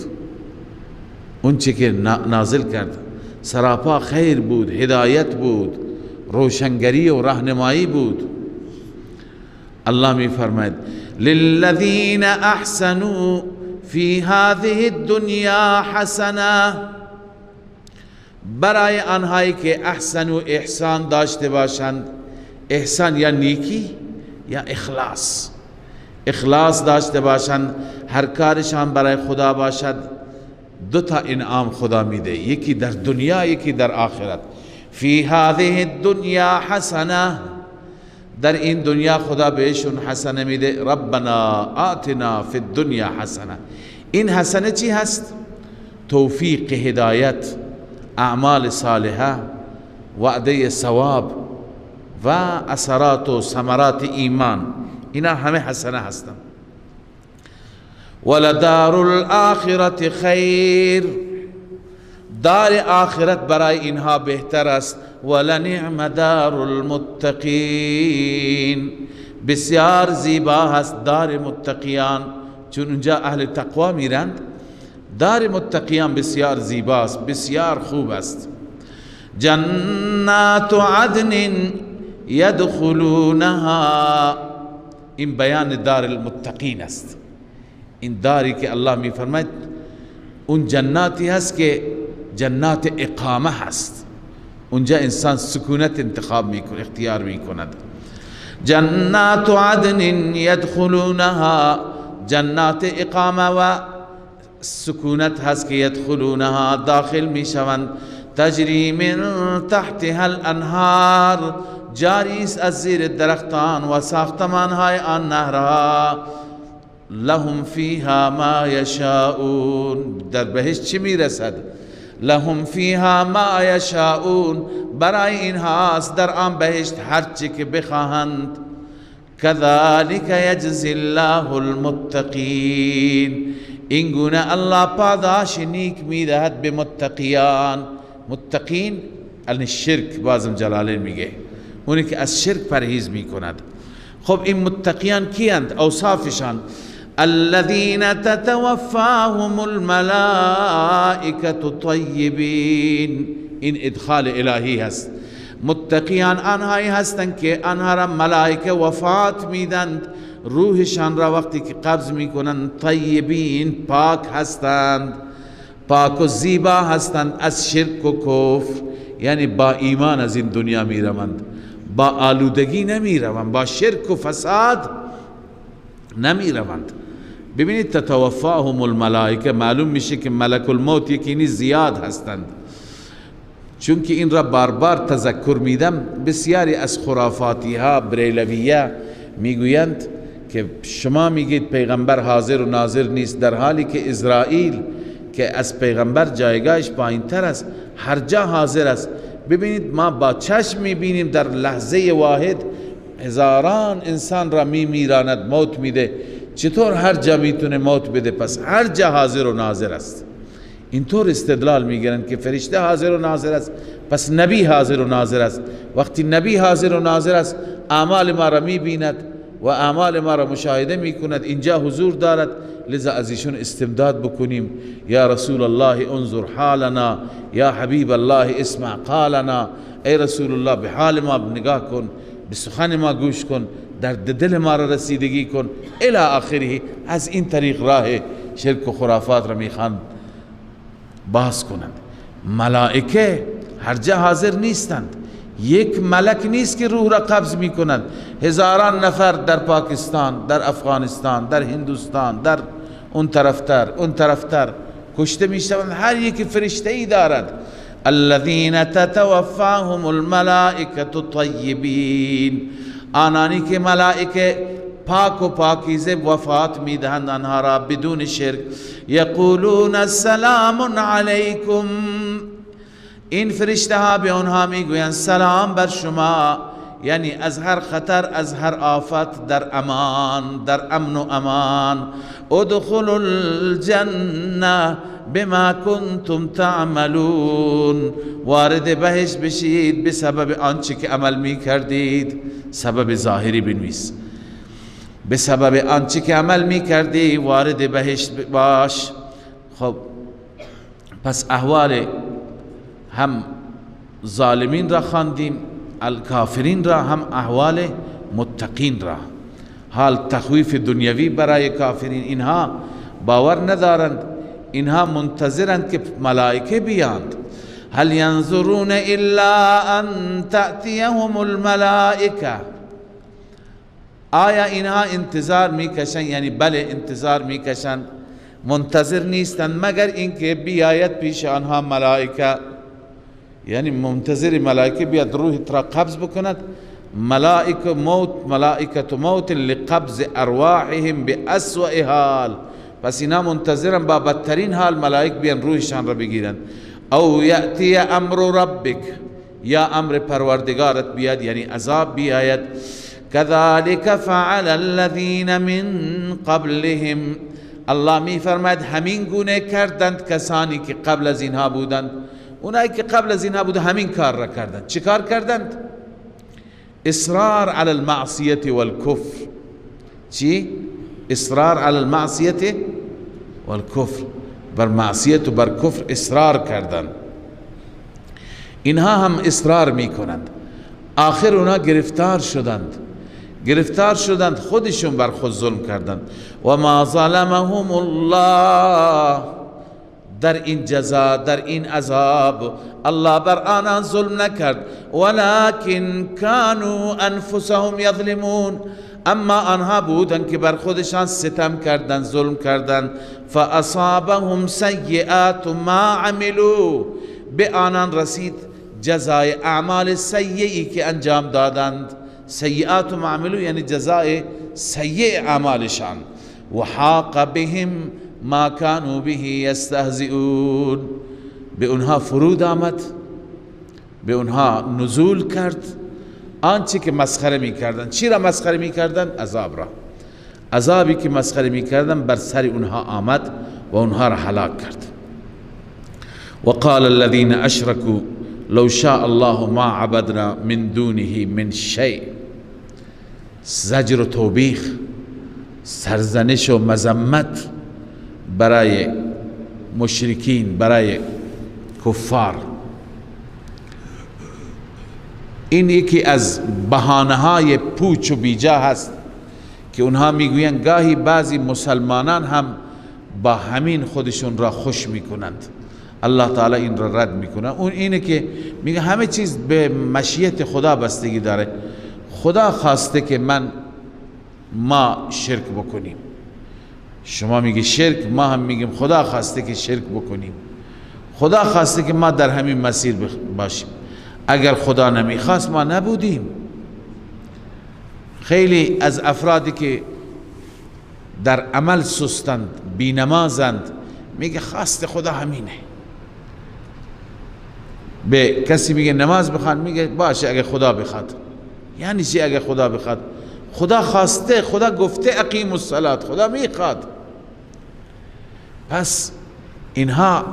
اون چی که نازل کرد سراپا خیر بود، هدایت بود، روشنگری و راهنمایی بود. الله می فرماید للذین احسنوا فی هذه الدنیا حسنه، برای آنهایی که احسن و احسان داشته باشند. احسان یا نیکی یا اخلاص. اخلاص داشته باشند، هر کارشان برای خدا باشد. دو تا انعام خدا میده، یکی در دنیا یکی در آخرت. فی هذه الدنیا حسنه، در این دنیا خدا بهشون حسنه میده. ربنا آتنا فی الدنیا حسنه. این حسنه چی هست؟ توفیق، هدایت، اعمال صالحه، وعده ثواب و اثرات و ثمرات ایمان، اینا همه حسنه هستند. ولدار الاخرة خیر، دار آخرت برای اینها بهتر است. ولنعم دار المتقین، بسیار زیبا هست دار متقیان، چون اونجا اهل تقوا میرند. دار متقیان بسیار زیباست، بسیار خوب است. جنات عدن یدخلونها، این بیان دار المتقین است. این داری که الله می فرماید اون جناتی هست که جنات اقامه هست، اونجا انسان سکونت انتخاب میکنه، اختیار میکند. جنات عدن یدخلونها، جنات اقامه و سکونت هست که یدخلونها داخل میشوند. تجری من تحتها الانهار، جاری است از زیر درختان و ساختمان های آن نهرها. لهم فیها ما یشاءون، در بهشت چی میرسد؟ لهم فیها ما یشاءون، برای اینها است در آن بهشت هر چی که بخواهند. کذالک یجزی الله المتقین، این گونه الله پاداش نیک میدهد به متقیان. متقین عن شرک، بازم جلالین میگه اونی که از شرک پرهیز میکند. خب این متقیان کیند؟ اوصافشان الذين تتوفاهم الملائكة طیبین، این ادخال الهی هست. متقیان آنهایی هستند که آنها را ملائکه وفات میدند، روحشان را وقتی که قبض میکنند طیبین، پاک هستند، پاک و زیبا هستند از شرک و کفر. یعنی با ایمان از این دنیا میروند، با آلودگی نمیروند، با شرک و فساد نمیروند. ببینید تتوفاهم الملائکه، معلوم میشه که ملک الموت یکی زیاد هستند. چون که این را بار بار تذکر میدم، بسیاری از خرافاتی ها بریلویه میگویند که شما میگید پیغمبر حاضر و ناظر نیست، در حالی که اسرائیل که از پیغمبر جایگاهش پایین تر است هر جا حاضر است. ببینید ما با چشم میبینیم در لحظه واحد هزاران انسان را میراند، موت میده. چطور هر جا میتونه موت بده؟ پس هر جا حاضر و ناظر است. اینطور استدلال میگیرن که فرشته حاضر و ناظر است، پس نبی حاضر و ناظر است. وقتی نبی حاضر و ناظر است، اعمال ما را میبیند و اعمال ما را مشاهده میکند، اینجا حضور دارد. لذا از ایشون استمداد بکنیم، یا رسول الله انظر حالنا، یا حبیب الله اسمع قالنا، ای رسول الله به حال ما نگاه کن، به سخن ما گوش کن، درد دل ما را رسیدگی کن الی آخره. از این طریق راه شرک و خرافات را میخوان باز کنند. ملائکه هر جا حاضر نیستند، یک ملک نیست که روح را قبض می کنند. هزاران نفر در پاکستان، در افغانستان، در هندوستان، در اون طرفتر کشته می شوند. هر یک فرشته ای دارد. الذين تتوفاهم الملائکه طیبین، آنانی که ملائکه پاک و پاکیزه وفات می دهند آنها را بدون شرک. یقولون السلام علیکم، این فرشته ها به آنها میگویند سلام بر شما، یعنی از هر خطر، از هر آفت در امان، در امن و امان. ادخلوا الجنه بما کنتم تعملون، وارد بهشت بشید به سبب آنچه که عمل می کردید. سبب ظاهری بنویس. به سبب آنچه که عمل می کردی وارد بهشت باش. خب پس احوال هم ظالمین را خواندیم، الکافرین را، هم احوال متقین را. حال تخویف دنیوی برای کافرین، اینها باور ندارند، اینها منتظرند که ملائکه بیاند. هل ينظرون الا ان تأتیهم الملائکه، آیا اینها انتظار میکشند؟ یعنی بله انتظار میکشند، منتظر نیستند مگر اینکه بیاید پیش آنها ملائکه، یعنی منتظر ملائکه بیاد روح را قبض بکند. ملائکه موت لقبض ارواحهم باسوء حال، پس اینا منتظرن با بدترین حال ملائک بیان روحشان را بگیرند. او یأتی امر ربک، یا امر پروردگارت بیاد، یعنی عذاب بیاید. كذلك فعل الذين من قبلهم، الله می فرماید همین گونه کردند کسانی که قبل از اینها بودند. اونایی که قبل از اینها بودند همین کار را کردند. چه کار کردند؟ اصرار على المعصیه والکفر. چی؟ اصرار على المعصیه والکفر، بر معصیت و بر کفر اصرار کردند. اینها هم اصرار می کنند، آخر اونا گرفتار شدند، خودشون بر خود ظلم کردند. و ما ظلمهم الله، در این جزا، در این عذاب الله بر آنان ظلم نکرد، ولكن كانوا انفسهم یظلمون، اما آنها بودند که بر خودشان ستم کردند، ظلم کردند. فاصابهم سیئات ما عملوا، به آنان رسید جزای اعمال سیئی که انجام دادند. سیئات ما عملوا یعنی جزای سیئ اعمالشان. و حاق بهم ما كانوا به یستهزئون، به اونها فرود آمد، به اونها نزول کرد آنچه که مسخره می کردن. چی را مسخره می کردن؟ عذاب را. عذابی که مسخره می کردن بر سر اونها آمد و اونها را هلاک کرد. و قال الذين اشركوا لو شاء الله ما عبدنا من دونه من شيء. زجر و توبیخ، سرزنش و مذمت برای مشرکین، برای کفار. این یکی از بهانه های پوچ و بیجا هست که اونها میگویند گاهی بعضی مسلمانان هم با همین خودشون را خوش میکنند. الله تعالی این را رد میکنه. اون اینه که میگه همه چیز به مشیت خدا بستگی داره. خدا خواسته که ما شرک بکنیم، شما میگی شرک، ما هم میگیم خدا خواسته که شرک بکنیم. خدا خواسته که ما در همین مسیر باشیم. اگر خدا نمیخواست ما نبودیم. خیلی از افرادی که در عمل سستند، بینمازند، میگه خواست خدا همینه. به کسی میگه نماز بخوان، میگه باشه اگر خدا بخواد. یعنی چی اگر خدا بخواد؟ خدا خواسته، خدا گفته اقیم الصلاة، خدا میخواد. پس اینها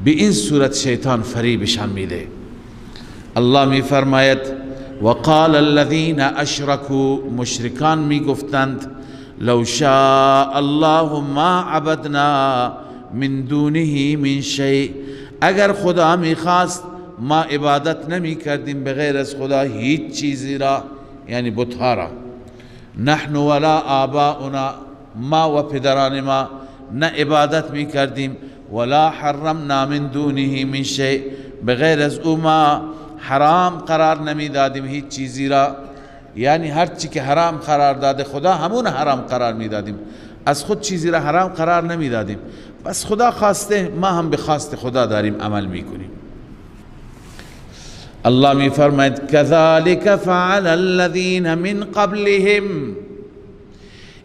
به این صورت شیطان فریبشان میده. الله می فرماید وقال الذين اشركوا، مشرکان می گفتند لو شاء الله ما عبدنا من دونه من شيء، اگر خدا می خواست ما عبادت نمی کردیم بغیر از خدا هیچ چیزی را، یعنی بتها را. نحن ولا آباؤنا، ما و پدران ما نه عبادت می کردیم، ولا حرمنا من دونه من شيء، بغیر از او ما حرام قرار نمی دادیم هیچ چیزی را. یعنی هر چی که حرام قرار داده خدا همون حرام قرار می دادیم، از خود چیزی را حرام قرار نمی دادیم. بس خدا خواسته، ما هم به خواست خدا داریم عمل می کنیم. الله می فرماید كذلك فعل الذين من قبلهم،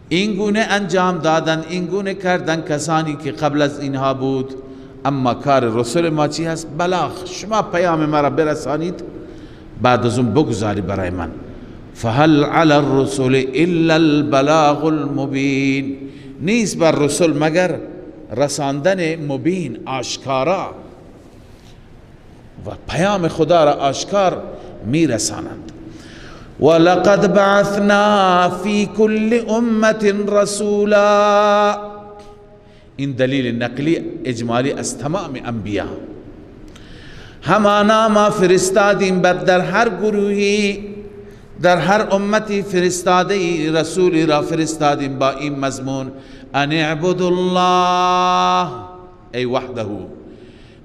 این گونه انجام دادن، این گونه کردن کسانی که قبل از اینها بود. اما کار رسول ما چی هست؟ بلاغ. شما پیام ما را برسانید، بعد از اون بگذاری برای من. فهل علی الرسول الا البلاغ المبین، نیست بر رسول مگر رساندن مبین، آشکارا، و پیام خدا را آشکار می رسانند. ولقد بعثنا في كل امة رسولا. این دلیل نقلی اجمالی از تمام انبیا. همانا ما فرستادیم بر در هر گروهی در هر امتی فرستاده رسولی را فرستادیم با این مضمون ان اعبدوا الله ای وحده،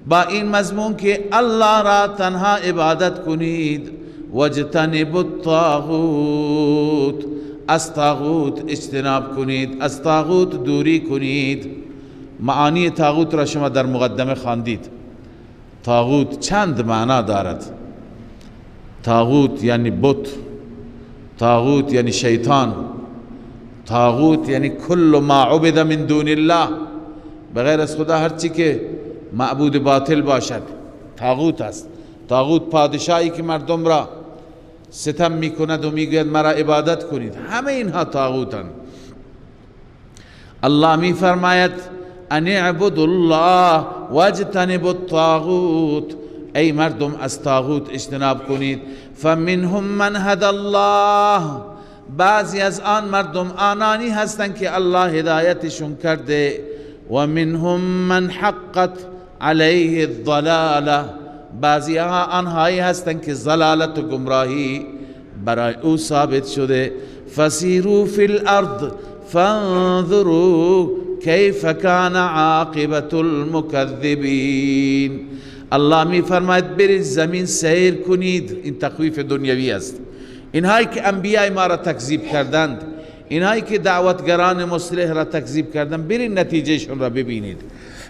با این مضمون که الله را تنها عبادت کنید، واجتنبوا الطاغوت، از طاغوت اجتناب کنید، از طاغوت دوری کنید. معانی طاغوت را شما در مقدمه خواندید. طاغوت چند معنا دارد. طاغوت یعنی بت، طاغوت یعنی شیطان، طاغوت یعنی کل ما عبد من دون الله، بغیر از خدا هر چی که معبود باطل باشد طاغوت است. طاغوت پادشاهی که مردم را ستم میکند و میگوید مرا عبادت کنید، همه اینها طاغوتند. الله میفرماید ان اعبدوا الله واجتنبوا الطاغوت، ای مردم از طاغوت اجتناب کنید. فمنهم من هدى الله، بعضی از آن مردم آنانی هستند که الله هدایتشون کرده. و منهم من حقت علیه الضلاله، بعضی آنهایی هستند که ضلالت و گمراهی برای او ثابت شده. فسیروا فی الارض فانظروا کیف کان عاقبت المکذبین. الله می فرماید برید زمین سیر کنید. این تخویف دنیوی است. اینهایی که انبیاء ما را تکذیب کردند، اینهایی که دعوتگران مصلح را تکذیب کردند، برید نتیجهشون را ببینید.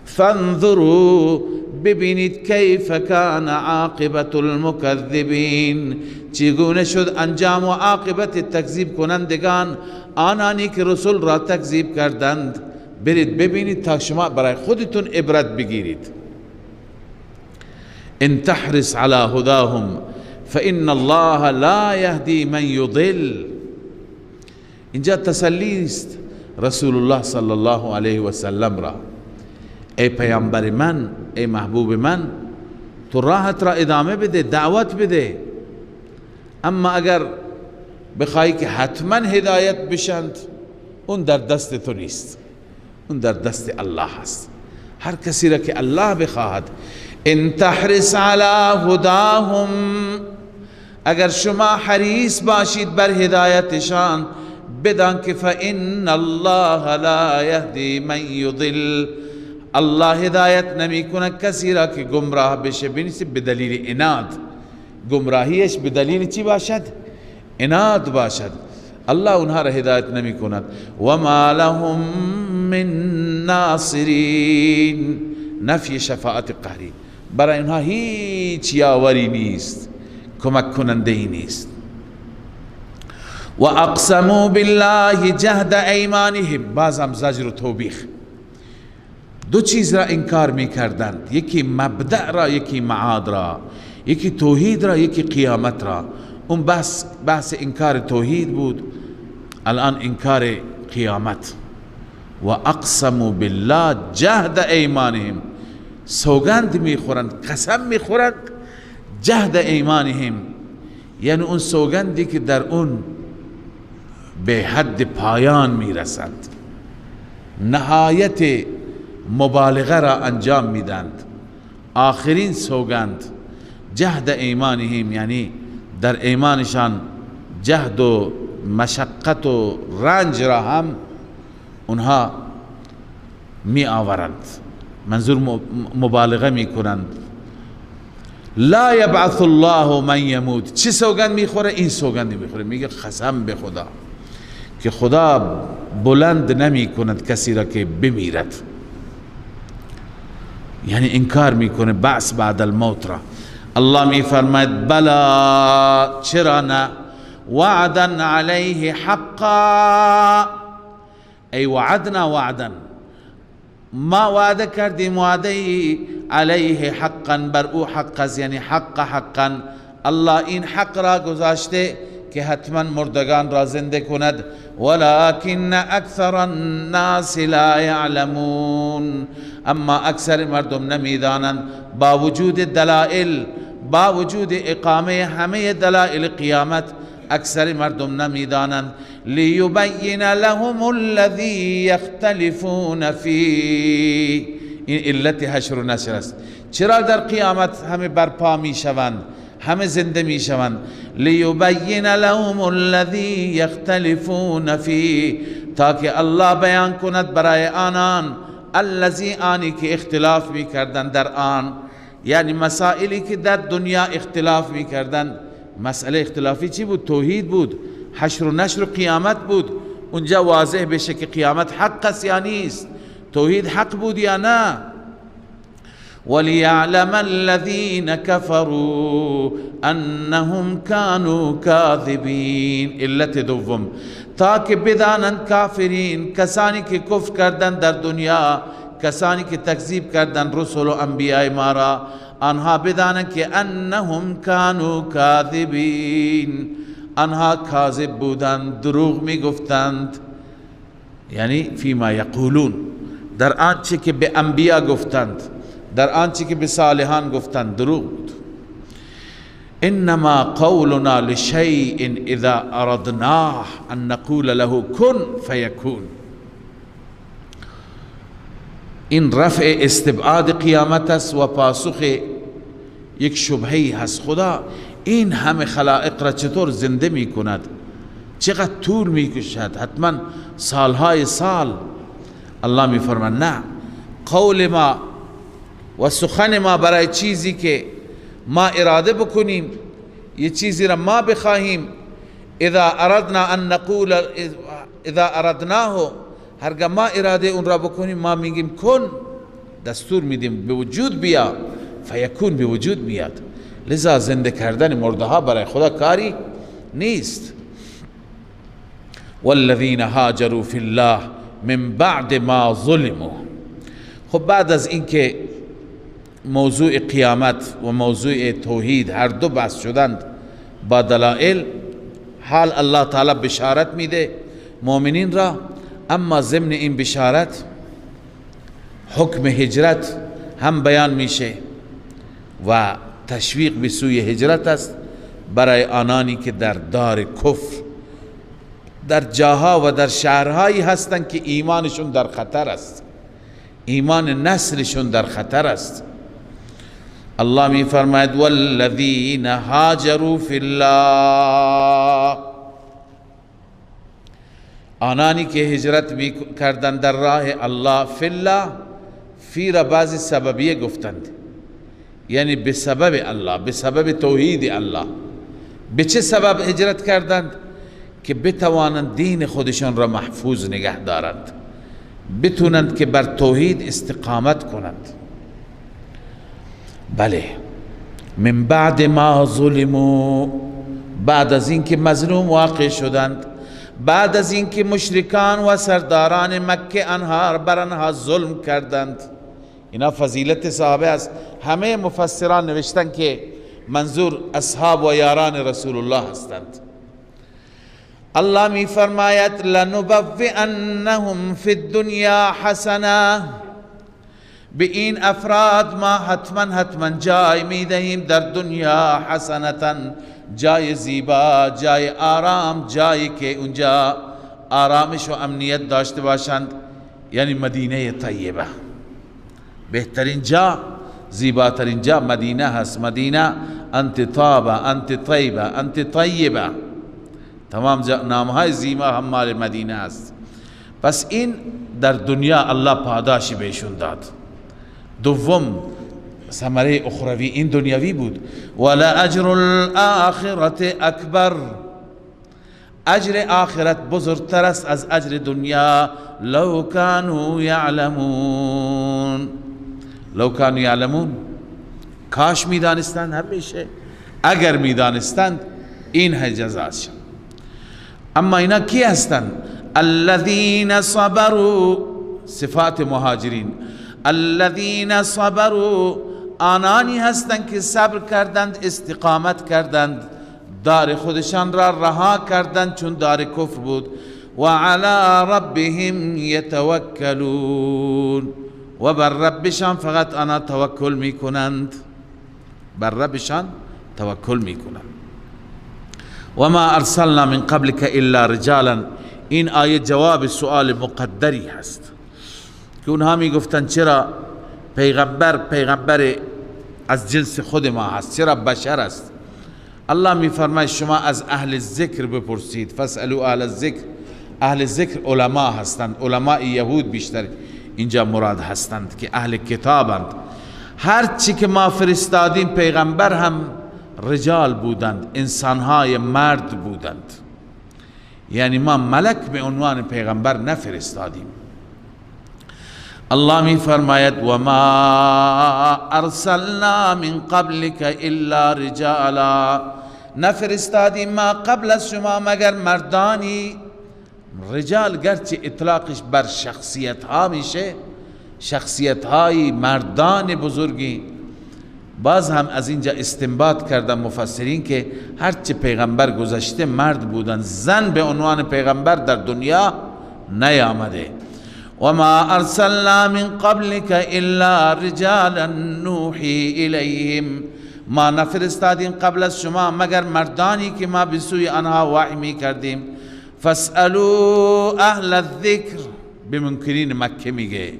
فانظروا، ببینید کیف کان عاقبت المکذبین، چگونه شد انجام و عاقبت تکذیب کنندگان، آنانی که رسول را تکذیب کردند. برید ببینید تا شما برای خودتون عبرت بگیرید. ان تحرص على هداهم فإن الله لا يهدي من يضل. اینجا تسلی است رسول الله صلی الله علیه و سلم را. ای پیامبر من، ای محبوب من، تو راحت را ادامه بده، دعوت بده. اما اگر بخوای که حتما هدایت بشند، اون در دست تو نیست، اون در دست الله است. هر کسی را که الله بخواهد. ان تحرص علی هداهم، اگر شما حریص باشید بر هدایتشان، بدان که فإن الله لا یهدی من یضل، الله هدایت نمی کند کسی را که گمراه بشه. بنیست به دلیل عناد، گمراهیش به دلیل چی باشد؟ عناد باشد. الله اونها را هدایت نمی کند. و ما لهم من ناصرین، نفی شفاعت قهری، برای اونها هیچ یاوری نیست، کمک کننده ای نیست. و اقسموا بالله جهد ایمانهم، بازم زجر و توبیخ. دو چیز را انکار می کردند، یکی مبدأ را، یکی معاد را، یکی توحید را، یکی قیامت را. اون بحث انکار توحید بود، الان انکار قیامت. و اقسموا بالله جهد ایمانهم، سوگند میخورند، قسم میخورند. جهد ایمانهم یعنی اون سوگندی که در اون به حد پایان میرسند، نهایت مبالغه را انجام میدند، آخرین سوگند. جهد ایمانهم یعنی در ایمانشان جهد و مشقت و رنج را هم اونها می آورند، منظور مبالغه می کنند. لا یبعث الله من یموت، چه سوگند می خوره؟ این سوگند می خوره، میگه قسم به خدا که خدا بلند نمی کند کسی را که بمیرد. یعنی انکار می کنه بعث بعد الموت را. الله می فرماید بلا، چرا نه؟ وعدا علیه حقا، ای وعدنا وعدا، ما وعده کردیم وعده علیه حقا، بر او حق است، یعنی حقا. الله این حق را گذاشته که حتما مردگان را زنده کند. ولكن اکثر الناس لا یعلمون، اما اکثر مردم نمیدانند. با وجود دلائل، با وجود اقامه همه دلائل قیامت، اکثر مردم نمیدانند. لیبین لهم الذی یختلفون فیه، این علت حشر و نشر است. چرا در قیامت همه برپا می شوند، همه زنده می شوند؟ لیبین لهم الذی یختلفون فیه، تاکه الله بیان کند برای آنان الذی، آنی که اختلاف می کردن در آن، یعنی مسائلی که در دنیا اختلاف می کردن. مسئله اختلافی چی بود؟ توحید بود، حشر و نشر و قیامت بود. اونجا واضح بشه که قیامت حق است یا نیست، توحید حق بود یا نه. وَلِيَعْلَمَ الَّذِينَ كَفَرُوا أَنَّهُمْ كَانُوا كَاذِبِينَ، علت دوم، تاکه بدانند کافرین، کسانی که کفر کردن در دنیا، کسانی که تکذیب کردن رسول و انبیاء ما را، آنها بدانند که انهم کانوا کاذبین، آنها کاذب بودند، دروغ می گفتند. یعنی فیما یقولون، در آنچه که به انبیا گفتند، در آنچه که به صالحان گفتند دروغ بود. انما قولنا لشیء اذا اردناه ان نقول له کن فیکون. این رفع استبعاد قیامت است و پاسخ یک شبهی هست. خدا این همه خلائق را چطور زنده می کند؟ چقدر طول می کشد؟ حتما سالهای سال. الله می فرماید نه، قول ما و سخن ما برای چیزی که ما اراده بکنیم، یه چیزی را ما بخواهیم، اذا اردنا ان نقول، اذا اردناه، هرگاه ما اراده اون را بکنیم ما میگیم کن، دستور میدیم به وجود بیا، فیکون به وجود میاد. لذا زنده کردن مرده ها برای خدا کاری نیست. والذین هاجروا فی الله من بعد ما ظلموا. خب بعد از اینکه موضوع قیامت و موضوع توحید هر دو بحث شدند با دلائل، حال الله تعالی بشارت میده مؤمنین را. اما ضمن این بشارت حکم هجرت هم بیان میشه و تشویق به سوی هجرت است برای آنانی که در دار کفر، در جاها و در شهرهایی هستند که ایمانشون در خطر است، ایمان نسلشون در خطر است. الله می فرماید والذین هاجروا فی الله، آنانی که هجرت کردند در راه الله. فی الله، فی را بعضی سببیه گفتند، یعنی به سبب الله، به سبب توحید الله. به چه سبب هجرت کردند؟ که بتوانند دین خودشان را محفوظ نگه دارند، بتونند که بر توحید استقامت کنند. بله، من بعد ما ظلموا، بعد از اینکه مظلوم واقع شدند، بعد از اینکه مشرکان و سرداران مکه بر آنها ظلم کردند. اینا فضیلت صحابه است. همه مفسران نوشتن که منظور اصحاب و یاران رسول الله هستند. الله می فرماید لنبوئنهم فی الدنیا حسنه، به این افراد ما حتما جای می دهیم در دنیا، حسنتا، جای زیبا، جای آرام، جایی که اونجا آرامش و امنیت داشته باشند، یعنی مدینه طیبه. بهترین جا، زیباترین جا مدینه هست. مدینه انت طابه، انت طیبه، انت طیبه، تمام نامهای زیبا هم مال مدینه است. پس این در دنیا الله پاداشی بهشون داد. دوم ثمره اخروی این دنیاوی بود. ولا اجر الاخرة اکبر، اجر آخرت بزرگتر است از اجر دنیا. لو كانوا یعلمون، لو كانوا یعلمون، کاش میدانستند، همیشه اگر میدانستند این جزاش. اما اینا کی هستند؟ الذين صبروا، صفات مهاجرین. الذين صبروا، آنانی هستند که صبر کردند، استقامت کردند، دار خودشان را رها کردند چون دار کفر بود. و علی ربهم یتوکلون، و بر ربشان فقط آنها توکل میکنند، بر ربشان توکل میکنند. و ما ارسلنا من قبلك الا رجالا. این آیه جواب سؤال مقدری هست که اونها می گفتن چرا پیغمبر از جنس خود ما هست، چرا بشر است؟ الله می فرماید شما از اهل ذکر بپرسید. فاسالوا اهل الذکر. اهل ذکر علما هستند، علماء یهود بیشتر اینجا مراد هستند که اهل کتابند. هر چی که ما فرستادیم پیغمبر هم رجال بودند، انسانهای مرد بودند. یعنی ما ملک به عنوان پیغمبر نفرستادیم. الله می فرماید و ما ارسلنا من قبلك الا رجالا. نفرستادیم ما قبل از شما مگر مردانی. رجال گرچه اطلاقش بر شخصیت ها میشه، شخصیت های مردان بزرگی، باز هم از اینجا استنباط کردن مفسرین که هرچه پیغمبر گذشته مرد بودن، زن به عنوان پیغمبر در دنیا نیامده. و ما ارسلنا من قبلك الا رجالا نوحی الیهم. ما نفرستادیم قبل از شما مگر مردانی که ما به سوی آنها وحی می کردیم. فاسالوا اهل الذکر. به منکرین مکه میگه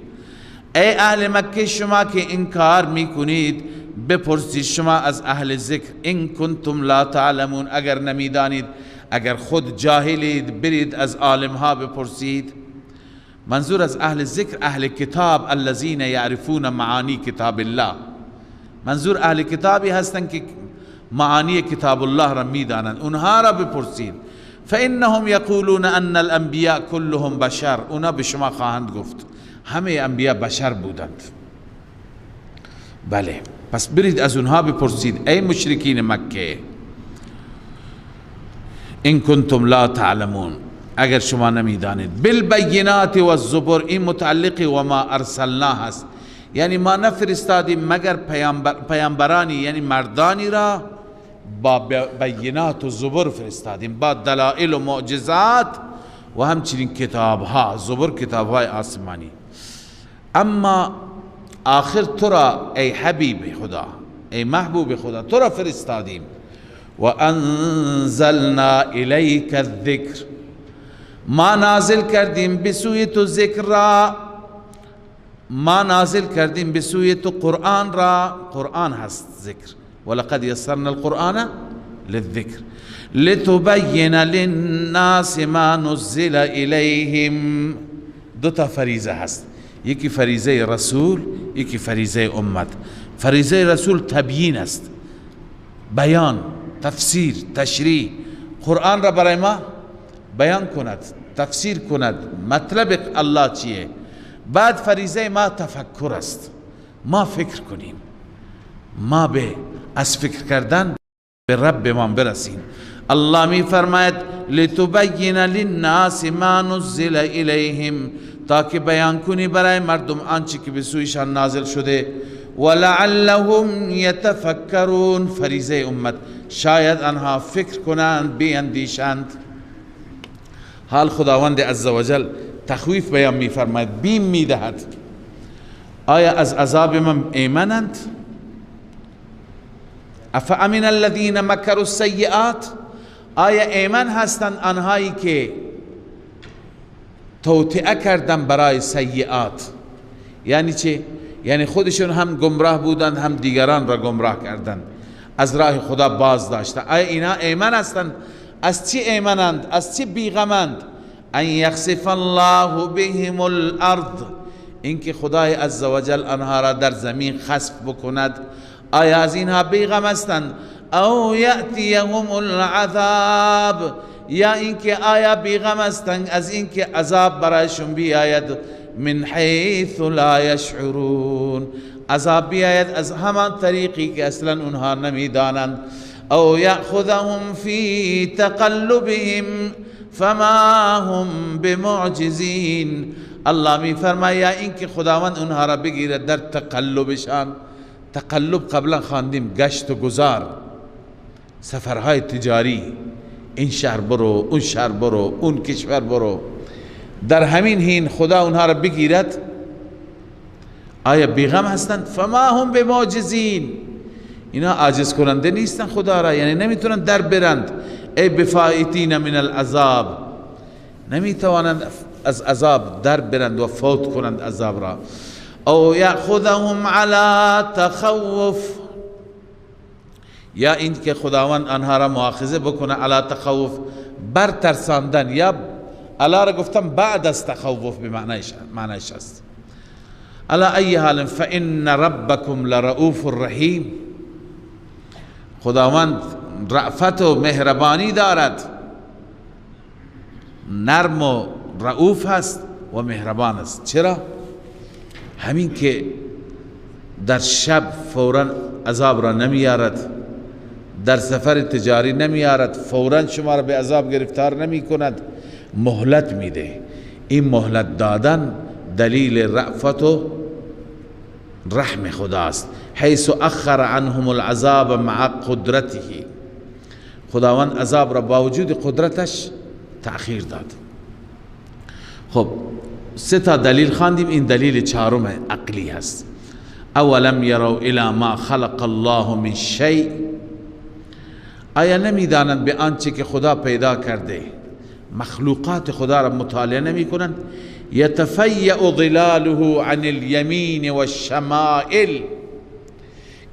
ای اهل مکه شما که انکار میکنید بپرسید شما از اهل ذکر ان کنتم لا تعلمون. اگر نمیدانید، اگر خود جاهلید، برید از عالم ها بپرسید. منظور از اهل ذکر اهل کتاب الذین یعرفون معانی کتاب الله. منظور اهل کتابی هستند که معانی کتاب الله را میدانند، اونها را بپرسید. فانهم یقولون ان الانبیاء كلهم بشر. اونا به شما خواهند گفت همه انبیاء بشر بودند. بله، پس برید از اونها بپرسید ای مشرکین مکه ان کنتم لا تعلمون، اگر شما نمیدانید. بالبینات و الزبر. این متعلق و ما ارسلنا هست، یعنی ما نفرستادیم مگر پیامبرانی، یعنی مردانی را با بینات و زبر فرستادیم، با دلائل و معجزات و همچنین کتاب ها. زبر کتاب های آسمانی. اما آخر تو را ای حبیب خدا، ای محبوب خدا، تو را فرستادیم. و انزلنا الیک الذکر. ما نازل کردیم بسوی تو ذکر را، ما نازل کردیم بسوی تو قرآن را. قرآن هست ذکر. ولقد یسرنا القرآن للذکر لتبین للناس ما نزل الیهم. دو تا فریضه هست، یکی فریضه رسول، یکی فریضه امت. فریضه رسول تبیین است، بیان، تفسیر، تشریح. قرآن را برای ما بیان کند، تفسیر کند، مطلب الله چیه. بعد فریضه ما تفکر است، ما فکر کنیم، ما به از فکر کردن به رب ما برسیم. الله می فرماید لتبین للناس ما نزل الیهم، تاکه بیان کنی برای مردم آنچه که به سویشان نازل شده. ولعلهم یتفکرون. فریضه امت، شاید آنها فکر کنند، بیندیشند. حال خداوند عزوجل تخویف بیان می فرماید، بیم می دهد. آیا از عذاب من ایمنند؟ افامن الذین مکروا السیئات. آیا ایمن هستند آنهایی که توطئه کردن برای سیئات؟ یعنی چه؟ یعنی خودشون هم گمراه بودند، هم دیگران را گمراه کردند، از راه خدا باز داشتند. آیا اینا ایمن هستند؟ از چی ایمنند؟ از چی بیغمند؟ ان یخسف الله بهم الارض. اینکه خدای عزوجل آنها را در زمین خسف بکند. آیا از اینها بیغم هستند؟ او یأتیهم العذاب. یا اینکه آیا بیغم هستند از اینکه عذاب برایشون بیاید من حیث لا یشعرون. عذاب بیاید از همان طریقی که اصلا اونها نمیدانند. او یأخذهم فی تقلبهم فما هم بمعجزین. الله می فرماید اینکه خداوند اونها را بگیرد در تقلبشان. تقلب قبلا خواندیم، گشت و گذار، سفرهای تجاری، این شهر برو، اون شهر برو، اون کشور برو. در همین حین خدا اونها را بگیرد. آیا بیغم هستند؟ فما هم بمعجزین. اینا عاجز کننده نیستن خدا را، یعنی نمیتونن در برند. ای بفایتین من العذاب، نمیتوانند از عذاب در برند و فوت کنند عذاب را. او یأخذهم علی تخوف، یا این که خداوند آنها را مؤاخذه بکنه علی تخوف، بر ترساندن، یا علی را گفتم بعد از تخوف به معنیش است. علی ای حال فإن ربکم لرؤوف رحیم، خداوند رأفت و مهربانی دارد، نرم و رؤوف هست و مهربان است. چرا؟ همین که در شب فوراً عذاب را نمیارد، در سفر تجاری نمیارد، فوراً شما را به عذاب گرفتار نمی کند، مهلت میده. این مهلت دادن دلیل رأفت و رحم خداست. حیث اخر عنهم العذاب مع قدرته، خداوند عذاب را با وجود قدرتش تأخیر داد. خب 3 دلیل خواندیم، این دلیل 4 عقلی هست. اولم یروا الی ما خلق الله من شیء، آیا نمیدانند به آنچه که خدا پیدا کرده، مخلوقات خدا را مطالعه نمی کنند؟ یتفیأ ظلاله عن الیمین و الشمائل،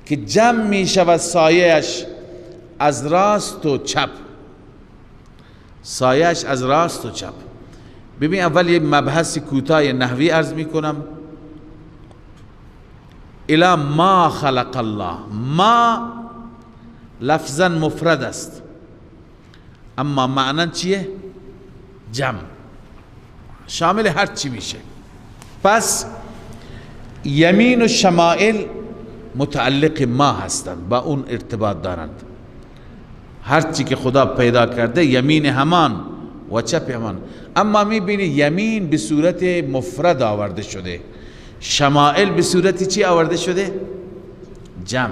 که جمع می شود سایه‌اش از راست و چپ، سایه‌اش از راست و چپ. ببین اول یه مبحث کوتاه نحوی عرض می کنم. الی ما خلق الله، ما لفظا مفرد است اما معنی چیه؟ جمع، شامل هر چی میشه. پس یمین و شمائل متعلق ما هستند، با اون ارتباط دارند. هر چی که خدا پیدا کرده یمین همان و چپ همان، اما میبینی یمین به صورت مفرد آورده شده، شمائل به صورت چی آورده شده؟ جمع.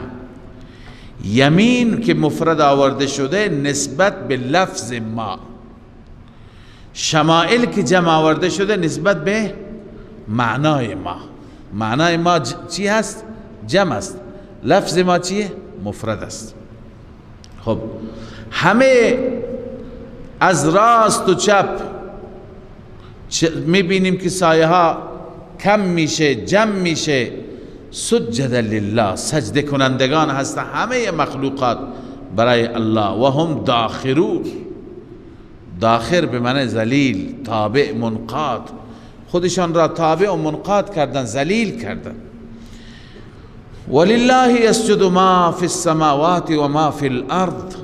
یمین که مفرد آورده شده نسبت به لفظ ما، شمائل که جمع آورده شده نسبت به معنای ما. معنای ما چی هست؟ جمع است. لفظ ما چیه؟ مفرد است. خب همه از راست و چپ میبینیم که سایه ها کم میشه، جمع میشه. سجد لله، سجده کنندگان هستن همه مخلوقات برای الله. و هم داخرون، داخر به معنی ذلیل، تابع، منقاد، خودشان را تابع و منقاد کردن، ذلیل کردن. ولله یسجد ما فی السماوات و ما فی الارض.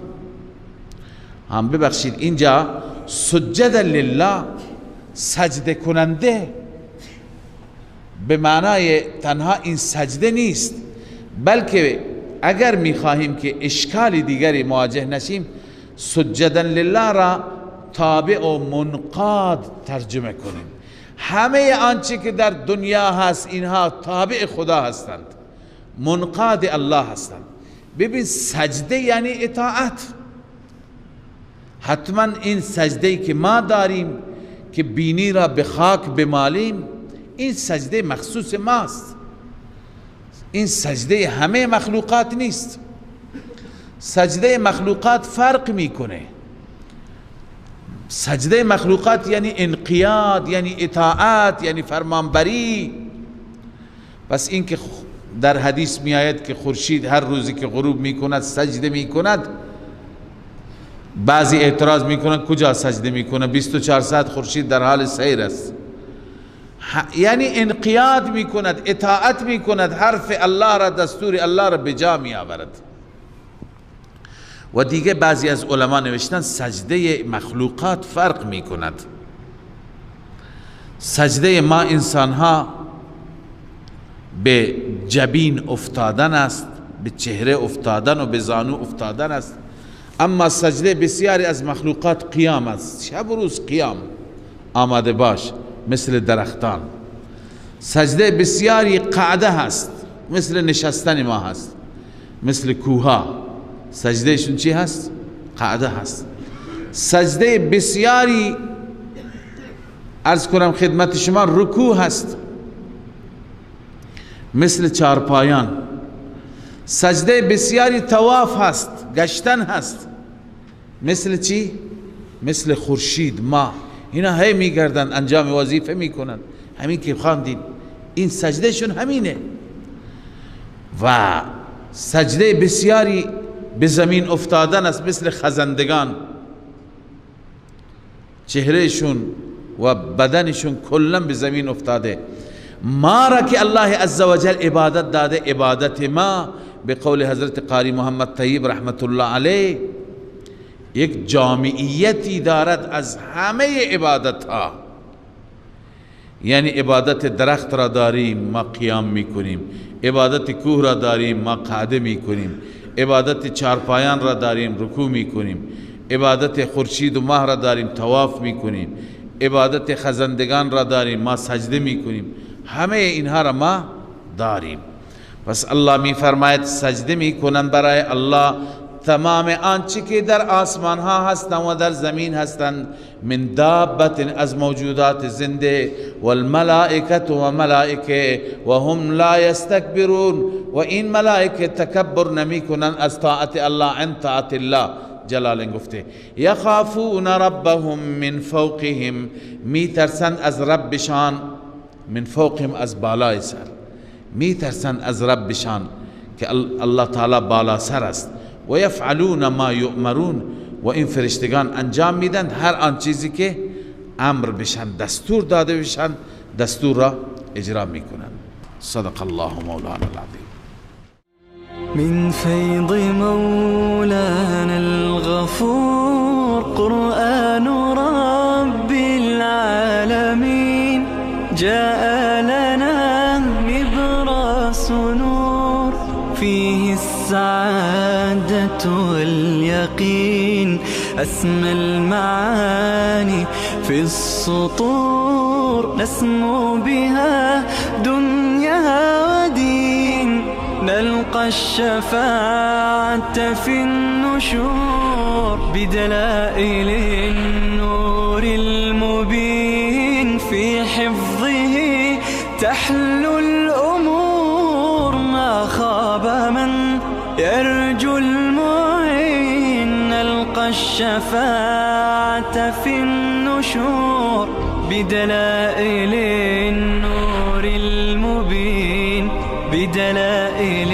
هم ببخشید اینجا سجد لله، سجده کننده، به معنای تنها این سجده نیست، بلکه اگر میخواهیم که اشکال دیگری مواجه نشیم، سجدن لله را تابع و منقاد ترجمه کنیم. همه آنچه که در دنیا هست اینها تابع خدا هستند، منقاد الله هستند. ببین سجده یعنی اطاعت. حتما این سجده که ما داریم که بینی را به خاک بمالیم، این سجده مخصوص ماست، این سجده همه مخلوقات نیست. سجده مخلوقات فرق میکنه. سجده مخلوقات یعنی انقیاد، یعنی اطاعت، یعنی فرمانبری. پس این که در حدیث می آید که خورشید هر روزی که غروب می کند سجده می کند، بعضی اعتراض می کنند کجا سجده می کند؟ 24 ساعت خورشید در حال سیر است. یعنی انقیاد می کند، اطاعت می کند، حرف الله را، دستور الله را به جا می آورد. و دیگه بعضی از علما نوشتن سجده مخلوقات فرق می کند. سجده ما انسان ها به جبین افتادن است، به چهره افتادن و به زانو افتادن است، اما سجده بسیاری از مخلوقات قیام است. شب و روز قیام، آماده باش، مثل درختان. سجده بسیاری قعده هست، مثل نشستن ما هست، مثل کوها، سجدهشون چی هست؟ قعده هست. سجده بسیاری عرض کنم خدمت شما رکوع هست، مثل چارپایان. سجده بسیاری طواف هست، گشتن هست، مثل چی؟ مثل خورشید ماه، اینا هی میگردن انجام وظیفه میکنن، همین که خواندید این سجده شون همینه. و سجده بسیاری به زمین افتادن است، مثل خزندگان چهرهشون و بدنشون کلا به زمین افتاده. ما را که الله عزوجل عبادت داده، عبادت ما به قول حضرت قاری محمد طیب رحمت الله علیه یک جامعیتی دارد از همه عبادت ها. یعنی عبادت درخت را داریم ما قیام میکنیم، عبادت کوه را داریم ما قعده میکنیم، عبادت چارپایان را داریم رکوع میکنیم، عبادت خورشید و ماه را داریم طواف میکنیم، عبادت خزندگان را داریم ما سجده میکنیم، همه اینها را ما داریم. پس الله می فرماید سجده میکنن برای الله تمام آنچه که در آسمان ها هستند و در زمین هستند، من دابت از موجودات زنده، والملائکت و ملائکه و هم لا یستکبرون، و این ملائکه تکبر نمی کنن از طاعت الله عن طاعت الله. جلال گفته یخافون ربهم من فوقهم، می ترسند از ربشان، من فوقهم از بالای سر، می ترسند از ربشان که الله تعالی بالا سر است. و یفعلون ما یؤمرون، و این فرشتگان انجام میدن هر آن چیزی که امر بشن، دستور داده بشن، دستور را اجرا میکنن. صدق الله مولانا العظیم. من فيض مولانا الغفور قرآن رب العالمين، جاء لنا نبراس نور فيه السعادة واليقين، أسمى المعاني في السطور، نسمو بها دنيا ودين، نلقى الشفاعة في النشور بدلائل النور المبين، في حفظه تحلو الأمور، ما خاب من يرجو المعين، نلقى الشفاعة في النشور بدلائل النور المبين، بدلائل